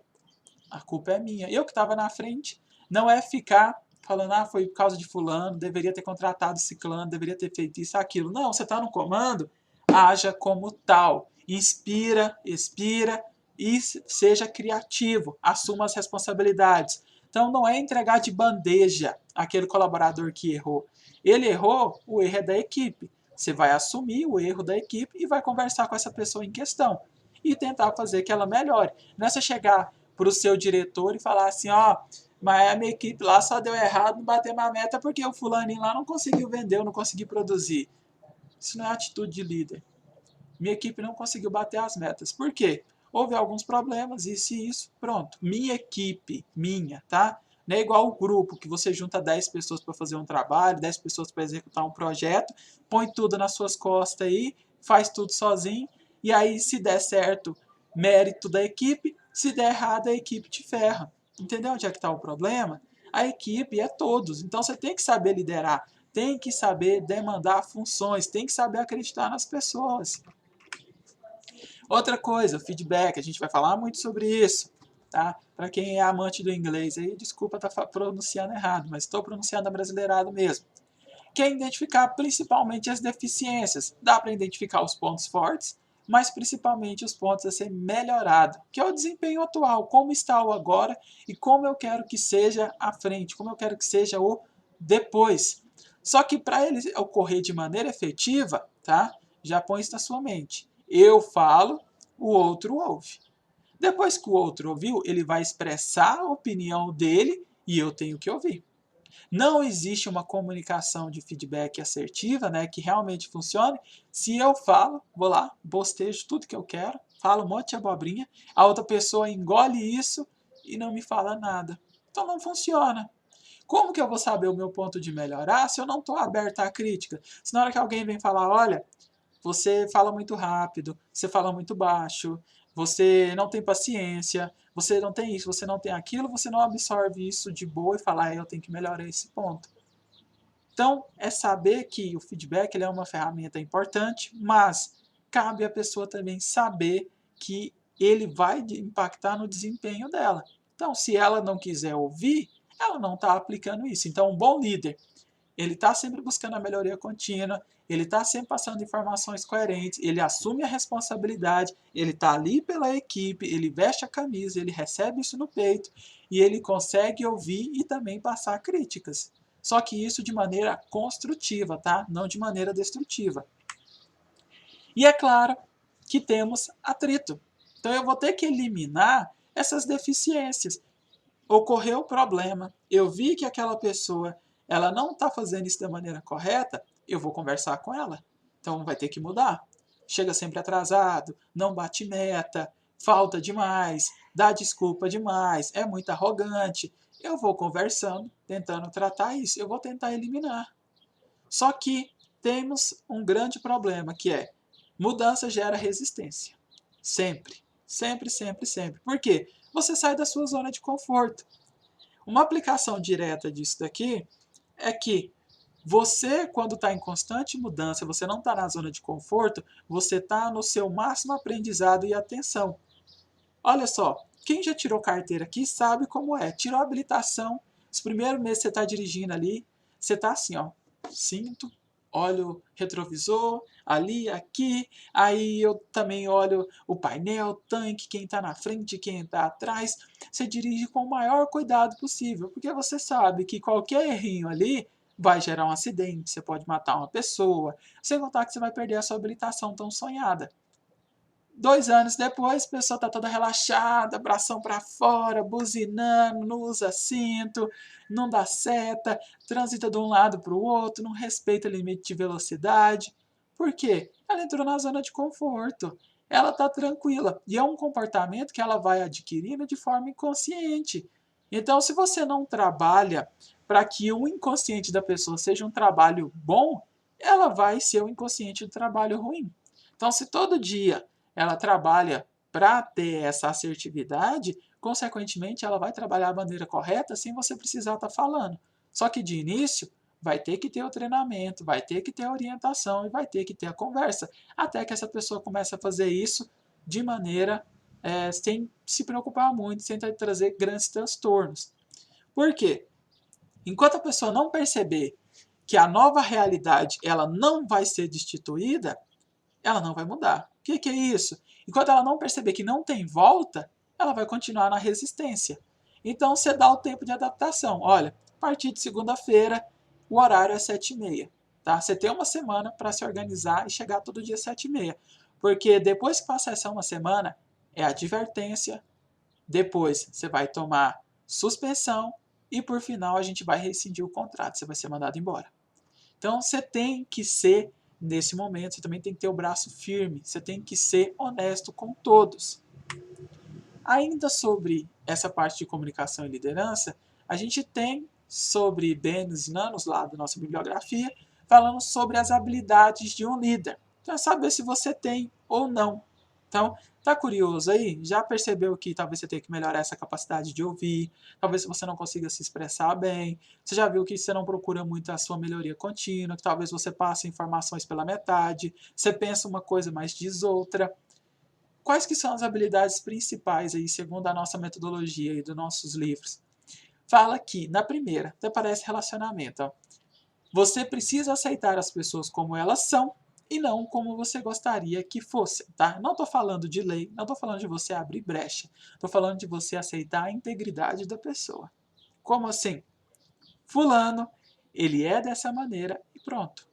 a culpa é minha. Eu que estava na frente, não é ficar falando, ah, foi por causa de fulano, deveria ter contratado ciclano, deveria ter feito isso, aquilo. Não, você está no comando, haja como tal. Inspira, expira, e seja criativo, assuma as responsabilidades. Então não é entregar de bandeja aquele colaborador que errou. Ele errou, o erro é da equipe. Você vai assumir o erro da equipe e vai conversar com essa pessoa em questão e tentar fazer que ela melhore. Não é você chegar para o seu diretor e falar assim, ó, mas a minha equipe lá só deu errado, não bateu uma meta porque o fulaninho lá não conseguiu vender, não conseguiu produzir. Isso não é atitude de líder. Minha equipe não conseguiu bater as metas. Por quê? Houve alguns problemas, isso e isso, pronto. Minha equipe, minha, tá? Não é igual o grupo, que você junta 10 pessoas para fazer um trabalho, 10 pessoas para executar um projeto, põe tudo nas suas costas aí, faz tudo sozinho, e aí se der certo, mérito da equipe, se der errado, a equipe te ferra. Entendeu onde é que está o problema? A equipe é todos, então você tem que saber liderar, tem que saber demandar funções, tem que saber acreditar nas pessoas. Outra coisa, feedback, a gente vai falar muito sobre isso, tá? Para quem é amante do inglês aí, desculpa estar pronunciando errado, mas estou pronunciando abrasileirado mesmo. Que é identificar principalmente as deficiências. Dá para identificar os pontos fortes, mas principalmente os pontos a ser melhorado, que é o desempenho atual, como está o agora e como eu quero que seja à frente, como eu quero que seja o depois. Só que para ele ocorrer de maneira efetiva, tá? Já põe isso na sua mente. Eu falo, o outro ouve. Depois que o outro ouviu, ele vai expressar a opinião dele e eu tenho que ouvir. Não existe uma comunicação de feedback assertiva, né, que realmente funcione. Se eu falo, vou lá, bostejo tudo que eu quero, falo um monte de abobrinha, a outra pessoa engole isso e não me fala nada. Então não funciona. Como que eu vou saber o meu ponto de melhorar se eu não estou aberto à crítica? Se na hora que alguém vem falar, olha, você fala muito rápido, você fala muito baixo, você não tem paciência, você não tem isso, você não tem aquilo, você não absorve isso de boa e fala, eu tenho que melhorar esse ponto. Então, é saber que o feedback ele é uma ferramenta importante, mas cabe à pessoa também saber que ele vai impactar no desempenho dela. Então, se ela não quiser ouvir, ela não está aplicando isso. Então, um bom líder ele está sempre buscando a melhoria contínua, ele está sempre passando informações coerentes, ele assume a responsabilidade, ele está ali pela equipe, ele veste a camisa, ele recebe isso no peito e ele consegue ouvir e também passar críticas. Só que isso de maneira construtiva, tá? Não de maneira destrutiva. E é claro que temos atrito. Então eu vou ter que eliminar essas deficiências. Ocorreu o problema, eu vi que aquela pessoa ela não está fazendo isso da maneira correta, eu vou conversar com ela. Então vai ter que mudar. Chega sempre atrasado, não bate meta, falta demais, dá desculpa demais, é muito arrogante. Eu vou conversando, tentando tratar isso, eu vou tentar eliminar. Só que temos um grande problema, que é mudança gera resistência. Sempre. Sempre, sempre, sempre. Por quê? Você sai da sua zona de conforto. Uma aplicação direta disso daqui é que você, quando está em constante mudança, você não está na zona de conforto, você está no seu máximo aprendizado e atenção. Olha só, quem já tirou carteira aqui sabe como é. Tirou a habilitação, os primeiros meses você está dirigindo ali, você está assim, ó, cinto, olho retrovisor, ali, aqui, aí eu também olho o painel, tanque, quem está na frente, quem está atrás. Você dirige com o maior cuidado possível, porque você sabe que qualquer errinho ali vai gerar um acidente, você pode matar uma pessoa, sem contar que você vai perder a sua habilitação tão sonhada. 2 anos depois, a pessoa está toda relaxada, bração para fora, buzinando, não usa cinto, não dá seta, transita de um lado para o outro, não respeita o limite de velocidade. Por quê? Ela entrou na zona de conforto. Ela está tranquila. E é um comportamento que ela vai adquirindo de forma inconsciente. Então, se você não trabalha para que o inconsciente da pessoa seja um trabalho bom, ela vai ser o inconsciente do trabalho ruim. Então, se todo dia ela trabalha para ter essa assertividade, consequentemente ela vai trabalhar a maneira correta sem você precisar estar falando. Só que de início vai ter que ter o treinamento, vai ter que ter a orientação e vai ter que ter a conversa, até que essa pessoa comece a fazer isso de maneira sem se preocupar muito, sem trazer grandes transtornos. Por quê? Enquanto a pessoa não perceber que a nova realidade ela não vai ser destituída, ela não vai mudar. O que é isso? Enquanto ela não perceber que não tem volta, ela vai continuar na resistência. Então você dá o tempo de adaptação. Olha, a partir de segunda-feira, o horário é 7h30. Tá? Você tem uma semana para se organizar e chegar todo dia 7h30. Porque depois que passar essa uma semana, é advertência, depois você vai tomar suspensão e por final a gente vai rescindir o contrato, você vai ser mandado embora. Então você tem que ser, nesse momento, você também tem que ter o braço firme, você tem que ser honesto com todos. Ainda sobre essa parte de comunicação e liderança, a gente tem sobre Benes e Nanos, lá da nossa bibliografia, falando sobre as habilidades de um líder. Então é saber se você tem ou não. Então, tá curioso aí? Já percebeu que talvez você tenha que melhorar essa capacidade de ouvir, talvez você não consiga se expressar bem, você já viu que você não procura muito a sua melhoria contínua, que talvez você passe informações pela metade, você pensa uma coisa, mas diz outra. Quais que são as habilidades principais aí, segundo a nossa metodologia e dos nossos livros? Fala aqui, na primeira, até parece relacionamento. Ó. Você precisa aceitar as pessoas como elas são e não como você gostaria que fossem, tá? Não estou falando de lei, não estou falando de você abrir brecha. Estou falando de você aceitar a integridade da pessoa. Como assim? Fulano, ele é dessa maneira e pronto.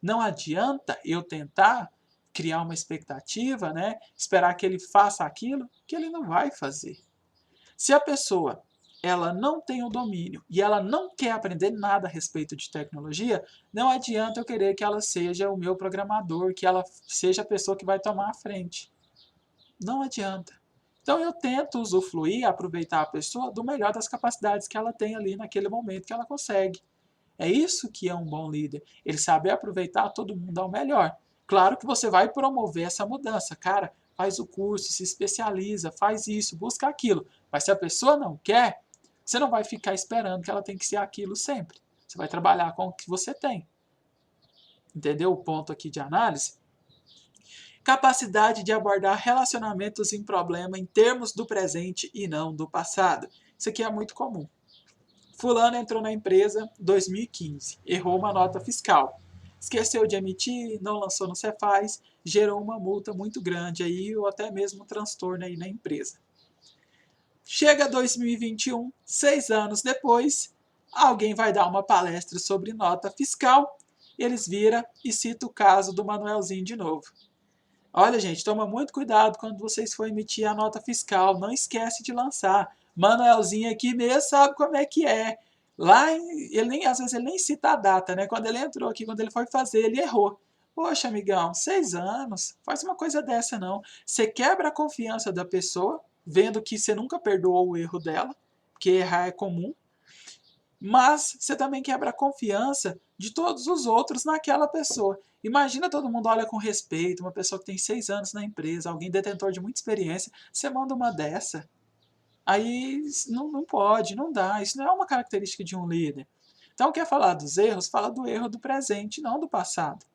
Não adianta eu tentar criar uma expectativa, né? Esperar que ele faça aquilo que ele não vai fazer. Se a pessoa ela não tem o domínio e ela não quer aprender nada a respeito de tecnologia, não adianta eu querer que ela seja o meu programador, que ela seja a pessoa que vai tomar a frente. Não adianta. Então eu tento usufruir, aproveitar a pessoa do melhor das capacidades que ela tem ali naquele momento que ela consegue. É isso que é um bom líder. Ele saber aproveitar todo mundo ao melhor. Claro que você vai promover essa mudança. Cara, faz o curso, se especializa, faz isso, busca aquilo. Mas se a pessoa não quer, você não vai ficar esperando que ela tem que ser aquilo sempre. Você vai trabalhar com o que você tem. Entendeu o ponto aqui de análise? Capacidade de abordar relacionamentos em problema em termos do presente e não do passado. Isso aqui é muito comum. Fulano entrou na empresa em 2015, errou uma nota fiscal. Esqueceu de emitir, não lançou no Cefaz, gerou uma multa muito grande aí, ou até mesmo um transtorno aí na empresa. Chega 2021, 6 anos depois, alguém vai dar uma palestra sobre nota fiscal, e eles viram e citam o caso do Manuelzinho de novo. Olha, gente, toma muito cuidado quando vocês for emitir a nota fiscal, não esquece de lançar. Manuelzinho aqui mesmo sabe como é que é. Lá, às vezes ele nem cita a data, né? Quando ele entrou aqui, quando ele foi fazer, ele errou. Poxa, amigão, 6 anos, faz uma coisa dessa não. Você quebra a confiança da pessoa, vendo que você nunca perdoou o erro dela, porque errar é comum, mas você também quebra a confiança de todos os outros naquela pessoa. Imagina, todo mundo olha com respeito, uma pessoa que tem 6 anos na empresa, alguém detentor de muita experiência, você manda uma dessa. Aí não pode, não dá. Isso não é uma característica de um líder. Então, quer falar dos erros? Fala do erro do presente, não do passado.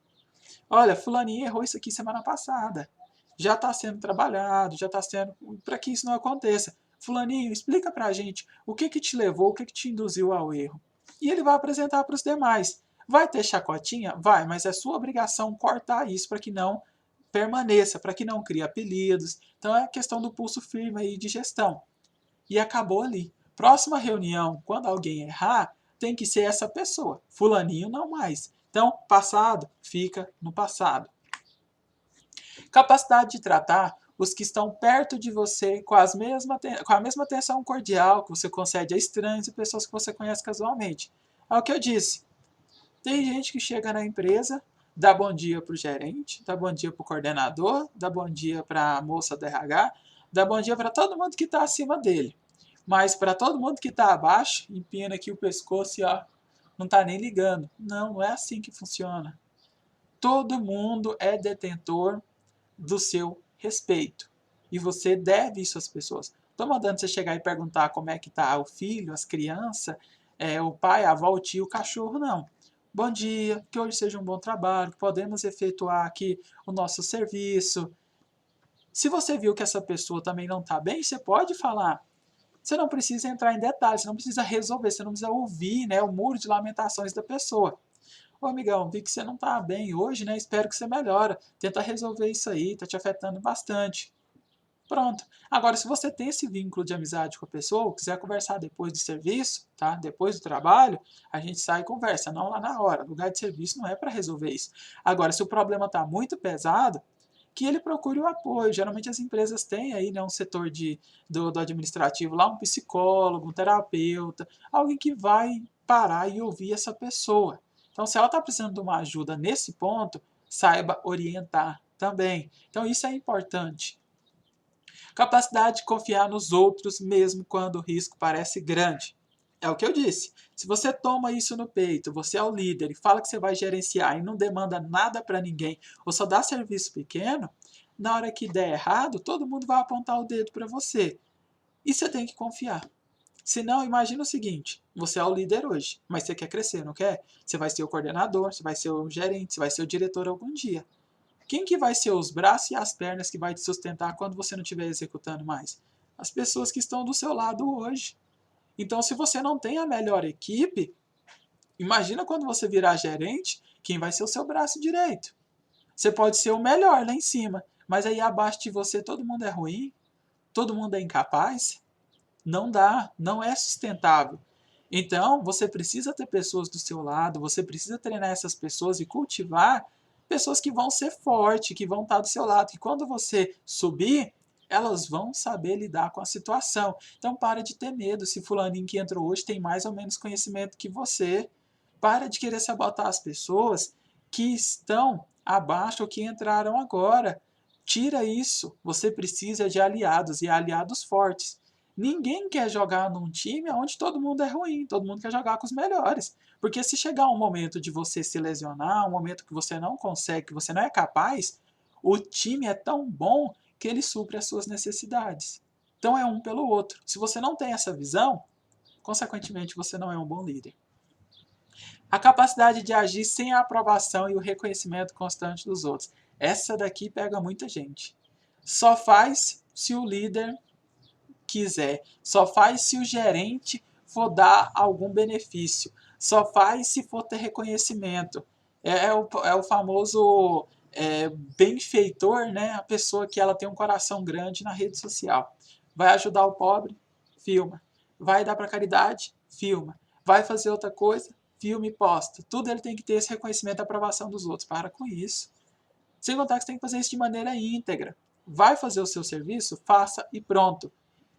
Olha, fulaninho errou isso aqui semana passada. Já está sendo trabalhado, já está sendo... para que isso não aconteça. Fulaninho, explica para a gente o que te levou, o que te induziu ao erro. E ele vai apresentar para os demais. Vai ter chacotinha? Vai, mas é sua obrigação cortar isso para que não permaneça, para que não crie apelidos. Então é questão do pulso firme aí de gestão. E acabou ali. Próxima reunião, quando alguém errar, tem que ser essa pessoa. Fulaninho não mais. Então, passado fica no passado. Capacidade de tratar os que estão perto de você com a mesma atenção cordial que você concede a estranhos e pessoas que você conhece casualmente. É o que eu disse. Tem gente que chega na empresa, dá bom dia para o gerente, dá bom dia para o coordenador, dá bom dia para a moça do RH, dá bom dia para todo mundo que está acima dele. Mas para todo mundo que está abaixo, empina aqui o pescoço e ó, não está nem ligando. Não, não é assim que funciona. Todo mundo é detentor do seu respeito. E você deve isso às pessoas. Estou mandando você chegar e perguntar como é que está o filho, as crianças, o pai, a avó, o tio, o cachorro, não. Bom dia, que hoje seja um bom trabalho, que podemos efetuar aqui o nosso serviço. Se você viu que essa pessoa também não está bem, você pode falar. Você não precisa entrar em detalhes, você não precisa resolver, você não precisa ouvir, né, o muro de lamentações da pessoa. Ô amigão, vi que você não está bem hoje, né? Espero que você melhore. Tenta resolver isso aí, está te afetando bastante. Pronto. Agora, se você tem esse vínculo de amizade com a pessoa, ou quiser conversar depois do serviço, tá? Depois do trabalho, a gente sai e conversa, não lá na hora. O lugar de serviço não é para resolver isso. Agora, se o problema está muito pesado, que ele procure o apoio. Geralmente as empresas têm aí, né, um setor do administrativo lá, um psicólogo, um terapeuta, alguém que vai parar e ouvir essa pessoa. Então, se ela está precisando de uma ajuda nesse ponto, saiba orientar também. Então, isso é importante. Capacidade de confiar nos outros mesmo quando o risco parece grande. É o que eu disse. Se você toma isso no peito, você é o líder e fala que você vai gerenciar e não demanda nada para ninguém, ou só dá serviço pequeno, na hora que der errado, todo mundo vai apontar o dedo para você. E você tem que confiar. Se não, imagina o seguinte: você é o líder hoje, mas você quer crescer, não quer? Você vai ser o coordenador, você vai ser o gerente, você vai ser o diretor algum dia. Quem que vai ser os braços e as pernas que vai te sustentar quando você não estiver executando mais? As pessoas que estão do seu lado hoje. Então, se você não tem a melhor equipe, imagina quando você virar gerente, quem vai ser o seu braço direito. Você pode ser o melhor lá em cima, mas aí abaixo de você todo mundo é ruim, todo mundo é incapaz. Não dá, não é sustentável. Então, você precisa ter pessoas do seu lado, você precisa treinar essas pessoas e cultivar pessoas que vão ser fortes, que vão estar do seu lado, que quando você subir, elas vão saber lidar com a situação. Então, para de ter medo se fulaninho que entrou hoje tem mais ou menos conhecimento que você. Para de querer sabotar as pessoas que estão abaixo ou que entraram agora. Tira isso. Você precisa de aliados e aliados fortes. Ninguém quer jogar num time onde todo mundo é ruim, todo mundo quer jogar com os melhores. Porque se chegar um momento de você se lesionar, um momento que você não consegue, que você não é capaz, o time é tão bom que ele supre as suas necessidades. Então é um pelo outro. Se você não tem essa visão, consequentemente você não é um bom líder. A capacidade de agir sem a aprovação e o reconhecimento constante dos outros. Essa daqui pega muita gente. Só faz se o líder quiser. Só faz se o gerente for dar algum benefício. Só faz se for ter reconhecimento. É o famoso benfeitor, né? A pessoa que ela tem um coração grande na rede social. Vai ajudar o pobre? Filma. Vai dar para caridade? Filma. Vai fazer outra coisa? Filme e posta. Tudo ele tem que ter esse reconhecimento e aprovação dos outros. Para com isso. Sem contar que você tem que fazer isso de maneira íntegra. Vai fazer o seu serviço? Faça e pronto.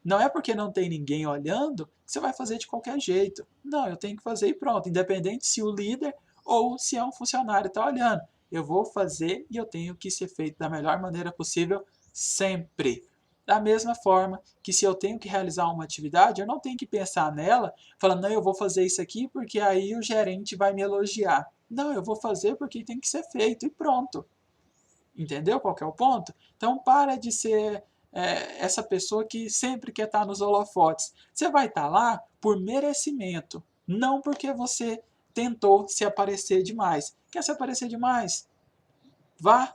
Não é porque não tem ninguém olhando que você vai fazer de qualquer jeito. Não, eu tenho que fazer e pronto, independente se o líder ou se é um funcionário está olhando. Eu vou fazer e eu tenho que ser feito da melhor maneira possível sempre. Da mesma forma que se eu tenho que realizar uma atividade, eu não tenho que pensar nela falando, não, eu vou fazer isso aqui porque aí o gerente vai me elogiar. Não, eu vou fazer porque tem que ser feito e pronto. Entendeu qual que é o ponto? Então para de ser essa pessoa que sempre quer estar nos holofotes. Você vai estar lá por merecimento, não porque você tentou se aparecer demais. Quer se aparecer demais? Vá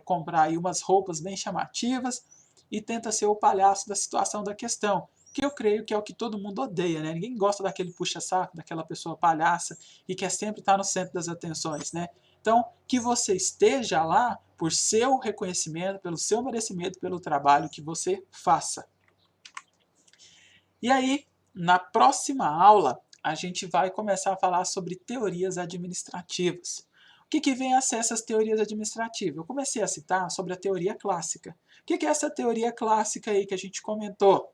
comprar aí umas roupas bem chamativas e tenta ser o palhaço da situação da questão. Que eu creio que é o que todo mundo odeia, né? Ninguém gosta daquele puxa-saco, daquela pessoa palhaça e quer sempre estar no centro das atenções, né? Então, que você esteja lá por seu reconhecimento, pelo seu merecimento, pelo trabalho que você faça. E aí, na próxima aula, a gente vai começar a falar sobre teorias administrativas. O que vem a ser essas teorias administrativas? Eu comecei a citar sobre a teoria clássica. O que é essa teoria clássica aí que a gente comentou?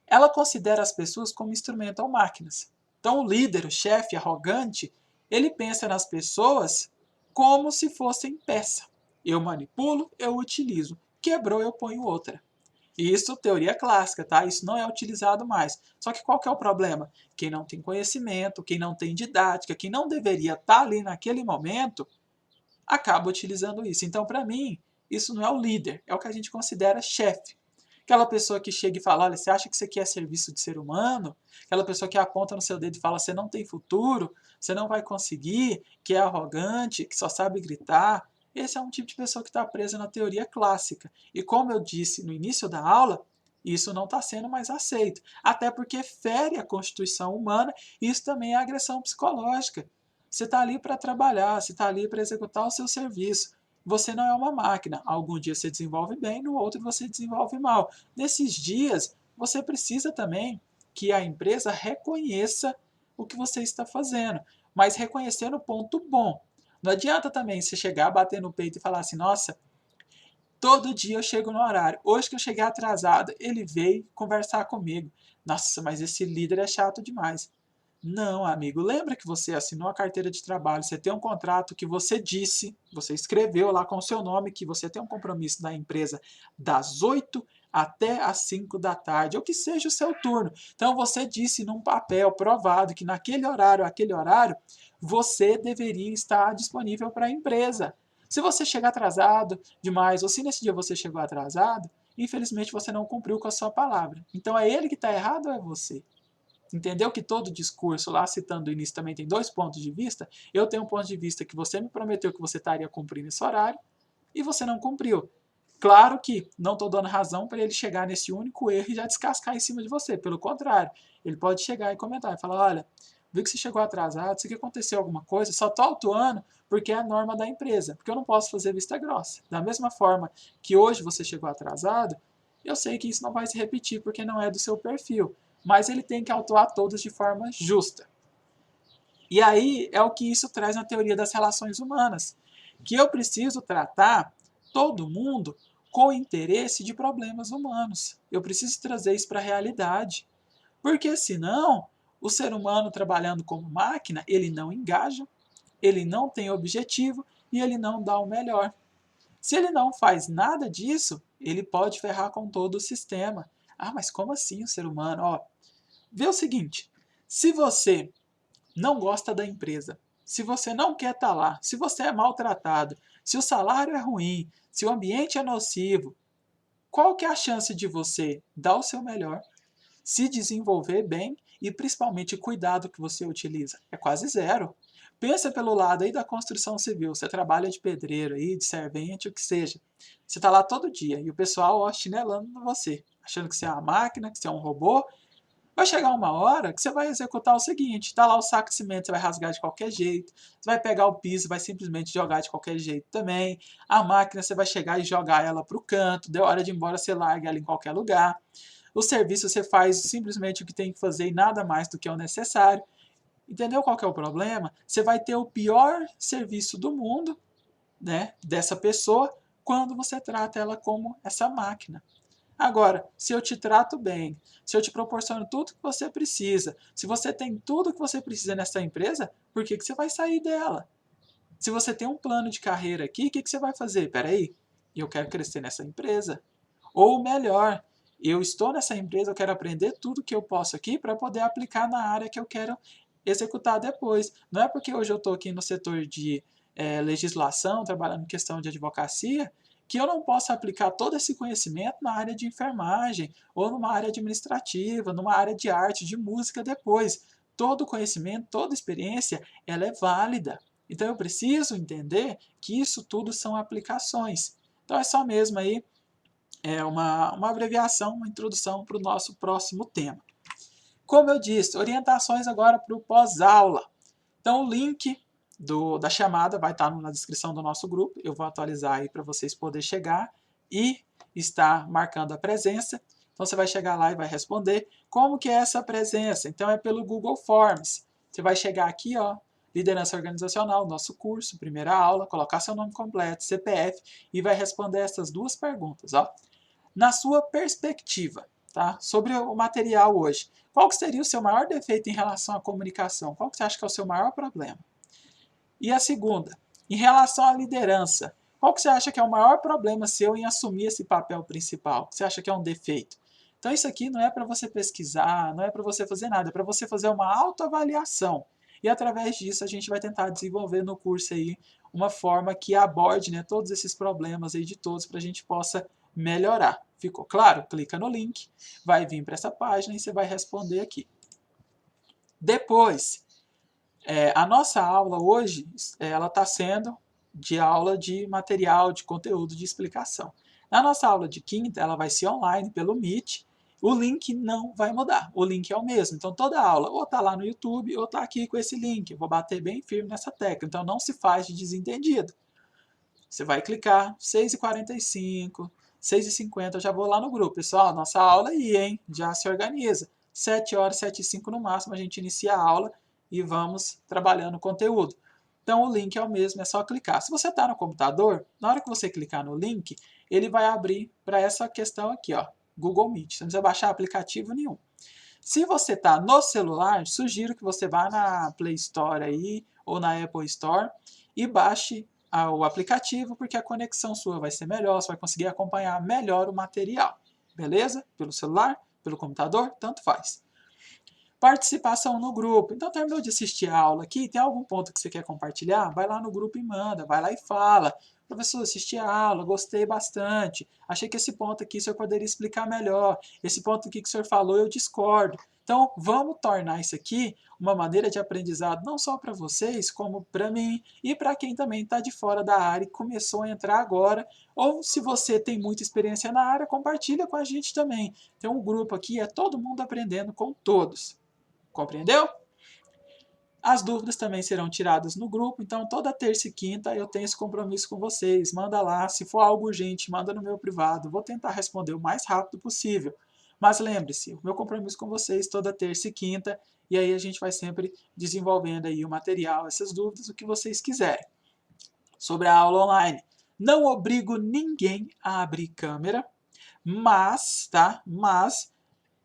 Ela considera as pessoas como instrumento ou máquinas. Então, o líder, o chefe arrogante, ele pensa nas pessoas como se fossem peça. Eu manipulo, eu utilizo. Quebrou, eu ponho outra. Isso, teoria clássica, tá? Isso não é utilizado mais. Só que qual que é o problema? Quem não tem conhecimento, quem não tem didática, quem não deveria estar ali naquele momento, acaba utilizando isso. Então, para mim, isso não é o líder, é o que a gente considera chefe. Aquela pessoa que chega e fala, olha, você acha que isso aqui é serviço de ser humano? Aquela pessoa que aponta no seu dedo e fala, você não tem futuro, você não vai conseguir, que é arrogante, que só sabe gritar. Esse é um tipo de pessoa que está presa na teoria clássica. E como eu disse no início da aula, isso não está sendo mais aceito. Até porque fere a constituição humana e isso também é agressão psicológica. Você está ali para trabalhar, você está ali para executar o seu serviço. Você não é uma máquina. Algum dia você desenvolve bem, no outro você desenvolve mal. Nesses dias, você precisa também que a empresa reconheça o que você está fazendo, mas reconhecer no ponto bom. Não adianta também você chegar, bater no peito e falar assim, nossa, todo dia eu chego no horário. Hoje que eu cheguei atrasado, ele veio conversar comigo. Nossa, mas esse líder é chato demais. Não, amigo, lembra que você assinou a carteira de trabalho, você tem um contrato que você disse, você escreveu lá com o seu nome que você tem um compromisso da empresa das 8 até as 5 da tarde, ou que seja o seu turno. Então você disse num papel provado que naquele horário, você deveria estar disponível para a empresa. Se você chegar atrasado demais, ou se nesse dia você chegou atrasado, infelizmente você não cumpriu com a sua palavra. Então é ele que está errado ou é você? Entendeu que todo discurso, lá citando o início, também tem dois pontos de vista? Eu tenho um ponto de vista que você me prometeu que você estaria cumprindo esse horário e você não cumpriu. Claro que não estou dando razão para ele chegar nesse único erro e já descascar em cima de você. Pelo contrário, ele pode chegar e comentar e falar, olha, vi que você chegou atrasado, se que aconteceu alguma coisa, só estou autuando porque é a norma da empresa, porque eu não posso fazer vista grossa. Da mesma forma que hoje você chegou atrasado, eu sei que isso não vai se repetir porque não é do seu perfil, mas ele tem que autuar todos de forma justa. E aí é o que isso traz na teoria das relações humanas, que eu preciso tratar todo mundo com interesse de problemas humanos. Eu preciso trazer isso para a realidade, porque senão o ser humano trabalhando como máquina, ele não engaja, ele não tem objetivo e ele não dá o melhor. Se ele não faz nada disso, ele pode ferrar com todo o sistema. Ah, mas como assim o ser humano? Ó, vê o seguinte, se você não gosta da empresa, se você não quer estar lá, se você é maltratado, se o salário é ruim, se o ambiente é nocivo, qual que é a chance de você dar o seu melhor, se desenvolver bem e principalmente cuidar do que você utiliza? É quase zero. Pensa pelo lado aí da construção civil, você trabalha de pedreiro aí, de servente, o que seja. Você está lá todo dia e o pessoal ó, chinelando você, achando que você é uma máquina, que você é um robô. Vai chegar uma hora que você vai executar o seguinte, está lá o saco de cimento, você vai rasgar de qualquer jeito, você vai pegar o piso, vai simplesmente jogar de qualquer jeito também, a máquina você vai chegar e jogar ela para o canto, deu hora de ir embora, você larga ela em qualquer lugar, o serviço você faz simplesmente o que tem que fazer e nada mais do que é o necessário. Entendeu qual que é o problema? Você vai ter o pior serviço do mundo, né, dessa pessoa, quando você trata ela como essa máquina. Agora, se eu te trato bem, se eu te proporciono tudo que você precisa, se você tem tudo que você precisa nessa empresa, por que você vai sair dela? Se você tem um plano de carreira aqui, o que você vai fazer? Espera aí, eu quero crescer nessa empresa. Ou melhor, eu estou nessa empresa, eu quero aprender tudo que eu posso aqui para poder aplicar na área que eu quero executar depois. Não é porque hoje eu estou aqui no setor de legislação, trabalhando em questão de advocacia, que eu não posso aplicar todo esse conhecimento na área de enfermagem, ou numa área administrativa, numa área de arte, de música depois. Todo conhecimento, toda experiência, ela é válida. Então eu preciso entender que isso tudo são aplicações. Então é só mesmo aí uma abreviação, uma introdução para o nosso próximo tema. Como eu disse, orientações agora para o pós-aula. Então o link da chamada vai estar na descrição do nosso grupo, eu vou atualizar aí para vocês poderem chegar e estar marcando a presença. Então você vai chegar lá e vai responder. Como que é essa presença? Então é pelo Google Forms. Você vai chegar aqui, ó, liderança organizacional, nosso curso, primeira aula, colocar seu nome completo, CPF e vai responder essas duas perguntas, ó. Na sua perspectiva, tá? Sobre o material hoje, qual que seria o seu maior defeito em relação à comunicação? Qual que você acha que é o seu maior problema? E a segunda, em relação à liderança, qual que você acha que é o maior problema seu em assumir esse papel principal? Você acha que é um defeito? Então isso aqui não é para você pesquisar, não é para você fazer nada, é para você fazer uma autoavaliação. E através disso a gente vai tentar desenvolver no curso aí uma forma que aborde, né, todos esses problemas aí de todos para a gente possa melhorar. Ficou claro? Clica no link, vai vir para essa página e você vai responder aqui. Depois, a nossa aula hoje, ela está sendo de aula de material, de conteúdo, de explicação. Na nossa aula de quinta, ela vai ser online pelo Meet, o link não vai mudar, o link é o mesmo. Então toda aula ou está lá no YouTube ou está aqui com esse link. Eu vou bater bem firme nessa tecla, então não se faz de desentendido. Você vai clicar, 6h45, 6h50, eu já vou lá no grupo. Pessoal, nossa aula aí, hein? Já se organiza. 7h, 7h05 no máximo, a gente inicia a aula e vamos trabalhando o conteúdo. Então o link é o mesmo, é só clicar. Se você está no computador, na hora que você clicar no link, ele vai abrir para essa questão aqui, ó, Google Meet. Você não precisa baixar aplicativo nenhum. Se você está no celular, sugiro que você vá na Play Store aí, ou na Apple Store e baixe o aplicativo, porque a conexão sua vai ser melhor, você vai conseguir acompanhar melhor o material. Beleza? Pelo celular, pelo computador, tanto faz. Participação no grupo. Então, terminou de assistir a aula aqui, tem algum ponto que você quer compartilhar? Vai lá no grupo e manda, vai lá e fala. Professor, assisti a aula, gostei bastante. Achei que esse ponto aqui o senhor poderia explicar melhor. Esse ponto aqui que o senhor falou, eu discordo. Então, vamos tornar isso aqui uma maneira de aprendizado não só para vocês, como para mim e para quem também está de fora da área e começou a entrar agora. Ou se você tem muita experiência na área, compartilha com a gente também. Tem um grupo aqui, é todo mundo aprendendo com todos. Compreendeu? As dúvidas também serão tiradas no grupo, então toda terça e quinta eu tenho esse compromisso com vocês. Manda lá, se for algo urgente, manda no meu privado. Vou tentar responder o mais rápido possível. Mas lembre-se, o meu compromisso com vocês toda terça e quinta, e aí a gente vai sempre desenvolvendo aí o material, essas dúvidas, o que vocês quiserem. Sobre a aula online, não obrigo ninguém a abrir câmera, mas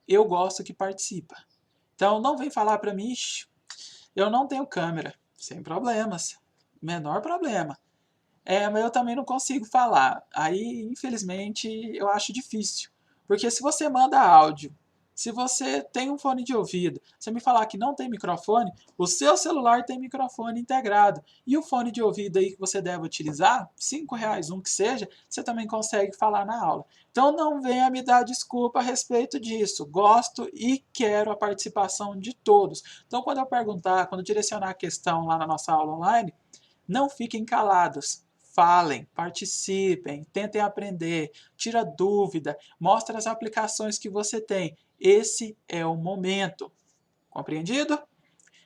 eu gosto que participa. Então não vem falar para mim, eu não tenho câmera, sem problemas, menor problema. Mas eu também não consigo falar. Aí, infelizmente, eu acho difícil. Porque se você manda áudio, se você tem um fone de ouvido, você me falar que não tem microfone, o seu celular tem microfone integrado. E o fone de ouvido aí que você deve utilizar, R$ 5, um que seja, você também consegue falar na aula. Então não venha me dar desculpa a respeito disso. Gosto e quero a participação de todos. Então quando eu perguntar, quando eu direcionar a questão lá na nossa aula online, não fiquem calados. Falem, participem, tentem aprender, tira dúvida, mostra as aplicações que você tem. Esse é o momento. Compreendido?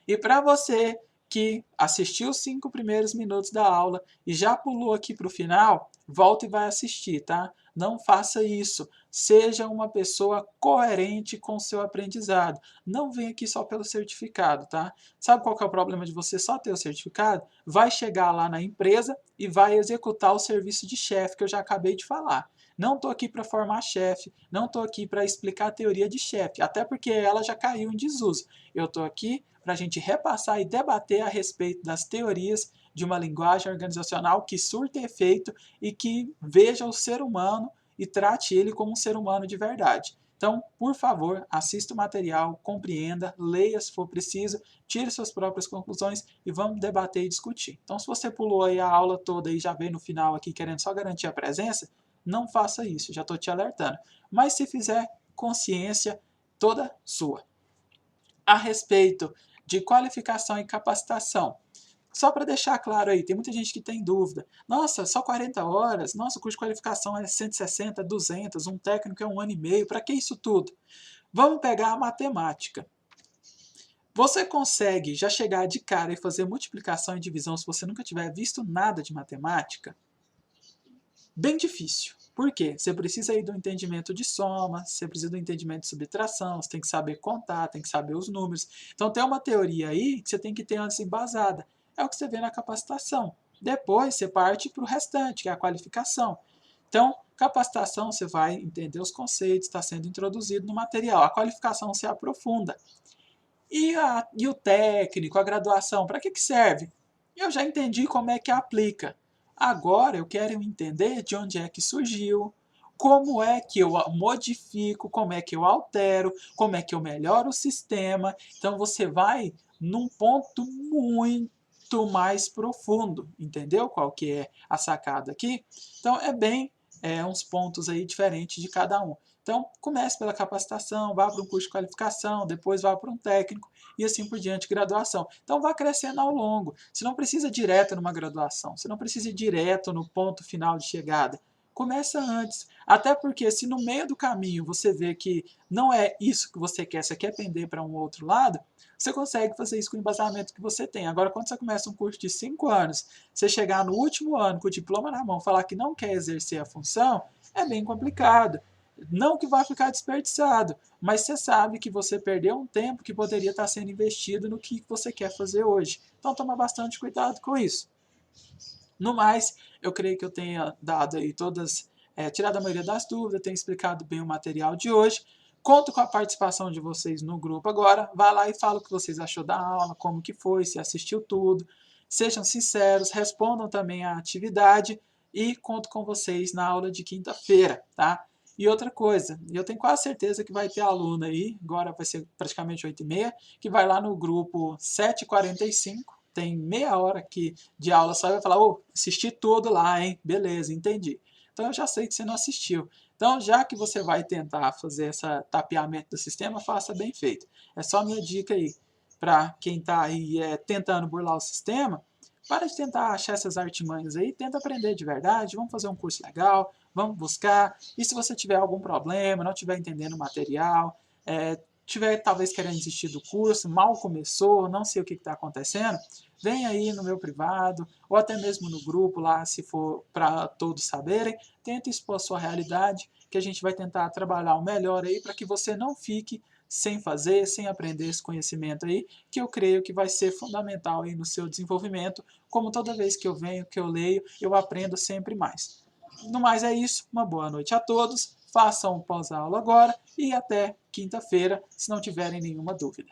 E para você que assistiu os 5 primeiros minutos da aula e já pulou aqui para o final, volta e vai assistir, tá? Não faça isso. Seja uma pessoa coerente com o seu aprendizado. Não venha aqui só pelo certificado, tá? Sabe qual que é o problema de você só ter o certificado? Vai chegar lá na empresa e vai executar o serviço de chefe que eu já acabei de falar. Não estou aqui para formar chefe, não estou aqui para explicar a teoria de chefe, até porque ela já caiu em desuso. Eu estou aqui para a gente repassar e debater a respeito das teorias de uma linguagem organizacional que surta efeito e que veja o ser humano e trate ele como um ser humano de verdade. Então, por favor, assista o material, compreenda, leia se for preciso, tire suas próprias conclusões e vamos debater e discutir. Então, se você pulou aí a aula toda e já veio no final aqui querendo só garantir a presença, não faça isso, já estou te alertando. Mas se fizer, consciência toda sua. A respeito de qualificação e capacitação, só para deixar claro aí, tem muita gente que tem dúvida. Nossa, só 40 horas? Nossa, o curso de qualificação é 160, 200, um técnico é 1 ano e meio. Para que isso tudo? Vamos pegar a matemática. Você consegue já chegar de cara e fazer multiplicação e divisão se você nunca tiver visto nada de matemática? Bem difícil. Por quê? Você precisa aí do entendimento de soma, você precisa do entendimento de subtração, você tem que saber contar, tem que saber os números. Então tem uma teoria aí que você tem que ter antes embasada. É o que você vê na capacitação. Depois você parte para o restante, que é a qualificação. Então, capacitação você vai entender os conceitos, está sendo introduzido no material. A qualificação você aprofunda. E o técnico, a graduação, para que serve? Eu já entendi como é que aplica. Agora eu quero entender de onde é que surgiu, como é que eu modifico, como é que eu altero, como é que eu melhoro o sistema. Então você vai num ponto muito mais profundo, entendeu qual que é a sacada aqui? Então uns pontos aí diferentes de cada um. Então, comece pela capacitação, vá para um curso de qualificação, depois vá para um técnico e assim por diante, graduação. Então, vá crescendo ao longo. Você não precisa ir direto numa graduação, você não precisa ir direto no ponto final de chegada. Começa antes. Até porque se no meio do caminho você vê que não é isso que você quer pender para um outro lado, você consegue fazer isso com o embasamento que você tem. Agora, quando você começa um curso de 5 anos, você chegar no último ano com o diploma na mão, falar que não quer exercer a função, é bem complicado. Não que vai ficar desperdiçado, mas você sabe que você perdeu um tempo que poderia estar sendo investido no que você quer fazer hoje. Então toma bastante cuidado com isso. No mais, eu creio que eu tenha dado aí tirado a maioria das dúvidas, tenho explicado bem o material de hoje. Conto com a participação de vocês no grupo agora. Vá lá e fala o que vocês achou da aula, como que foi, se assistiu tudo. Sejam sinceros, respondam também a atividade e conto com vocês na aula de quinta-feira, tá? E outra coisa, eu tenho quase certeza que vai ter aluno aí, agora vai ser praticamente 8h30, que vai lá no grupo 7h45, tem meia hora aqui de aula só e vai falar, assisti tudo lá, hein? Beleza, entendi. Então eu já sei que você não assistiu. Então, já que você vai tentar fazer esse tapeamento do sistema, faça bem feito. É só minha dica aí para quem está aí tentando burlar o sistema. Para de tentar achar essas artimanhas aí, tenta aprender de verdade, vamos fazer um curso legal, vamos buscar. E se você tiver algum problema, não estiver entendendo o material, tiver talvez querendo desistir do curso, mal começou, não sei o que está acontecendo, vem aí no meu privado, ou até mesmo no grupo lá, se for para todos saberem, tenta expor a sua realidade, que a gente vai tentar trabalhar o melhor aí para que você não fique sem fazer, sem aprender esse conhecimento aí, que eu creio que vai ser fundamental aí no seu desenvolvimento, como toda vez que eu venho, que eu leio, eu aprendo sempre mais. No mais é isso, uma boa noite a todos, façam um pós-aula agora e até quinta-feira, se não tiverem nenhuma dúvida.